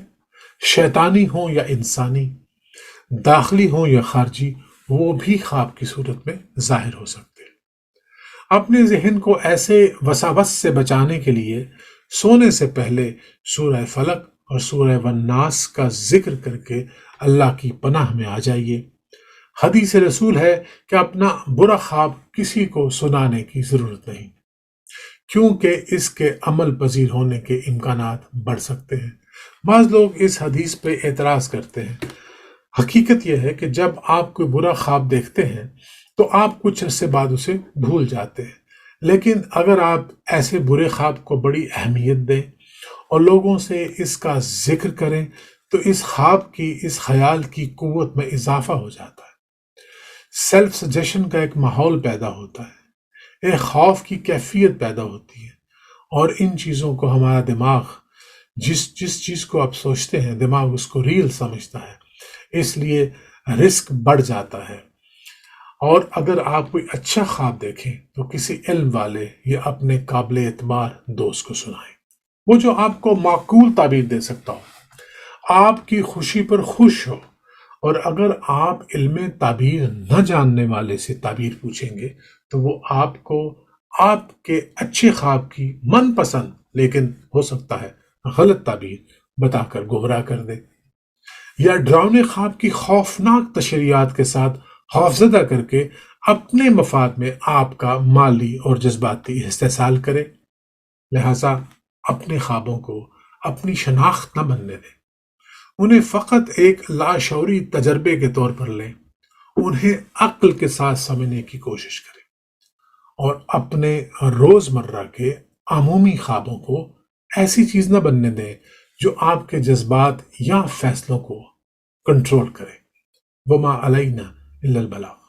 شیطانی ہوں یا انسانی، داخلی ہوں یا خارجی، وہ بھی خواب کی صورت میں ظاہر ہو سکتے ہیں۔ اپنے ذہن کو ایسے وساوس سے بچانے کے لیے سونے سے پہلے سورہ فلق اور سورہ والناس کا ذکر کر کے اللہ کی پناہ میں آ جائیے۔ حدیث رسول ہے کہ اپنا برا خواب کسی کو سنانے کی ضرورت نہیں، کیونکہ اس کے عمل پذیر ہونے کے امکانات بڑھ سکتے ہیں۔ بعض لوگ اس حدیث پہ اعتراض کرتے ہیں۔ حقیقت یہ ہے کہ جب آپ کوئی برا خواب دیکھتے ہیں تو آپ کچھ عرصے بعد اسے بھول جاتے ہیں، لیکن اگر آپ ایسے برے خواب کو بڑی اہمیت دیں اور لوگوں سے اس کا ذکر کریں تو اس خواب کی، اس خیال کی قوت میں اضافہ ہو جاتا ہے۔ سیلف سجیشن کا ایک ماحول پیدا ہوتا ہے، ایک خوف کی کیفیت پیدا ہوتی ہے، اور ان چیزوں کو ہمارا دماغ، جس چیز کو آپ سوچتے ہیں، دماغ اس کو ریل سمجھتا ہے، اس لیے رسک بڑھ جاتا ہے۔ اور اگر آپ کوئی اچھا خواب دیکھیں تو کسی علم والے یا اپنے قابل اعتبار دوست کو سنائیں، وہ جو آپ کو معقول تعبیر دے سکتا ہو، آپ کی خوشی پر خوش ہو۔ اور اگر آپ علم تعبیر نہ جاننے والے سے تعبیر پوچھیں گے تو وہ آپ کو آپ کے اچھے خواب کی من پسند لیکن ہو سکتا ہے غلط تعبیر بتا کر گمراہ کر دے، یا ڈراؤنے خواب کی خوفناک تشریحات کے ساتھ خوفزدہ کر کے اپنے مفاد میں آپ کا مالی اور جذباتی استحصال کرے۔ لہذا اپنے خوابوں کو اپنی شناخت نہ بننے دیں، انہیں فقط ایک لاشعوری تجربے کے طور پر لیں، انہیں عقل کے ساتھ سمجھنے کی کوشش کریں اور اپنے روزمرہ کے عمومی خوابوں کو ایسی چیز نہ بننے دیں جو آپ کے جذبات یا فیصلوں کو کنٹرول کرے۔ وما علینا الا البلاغ۔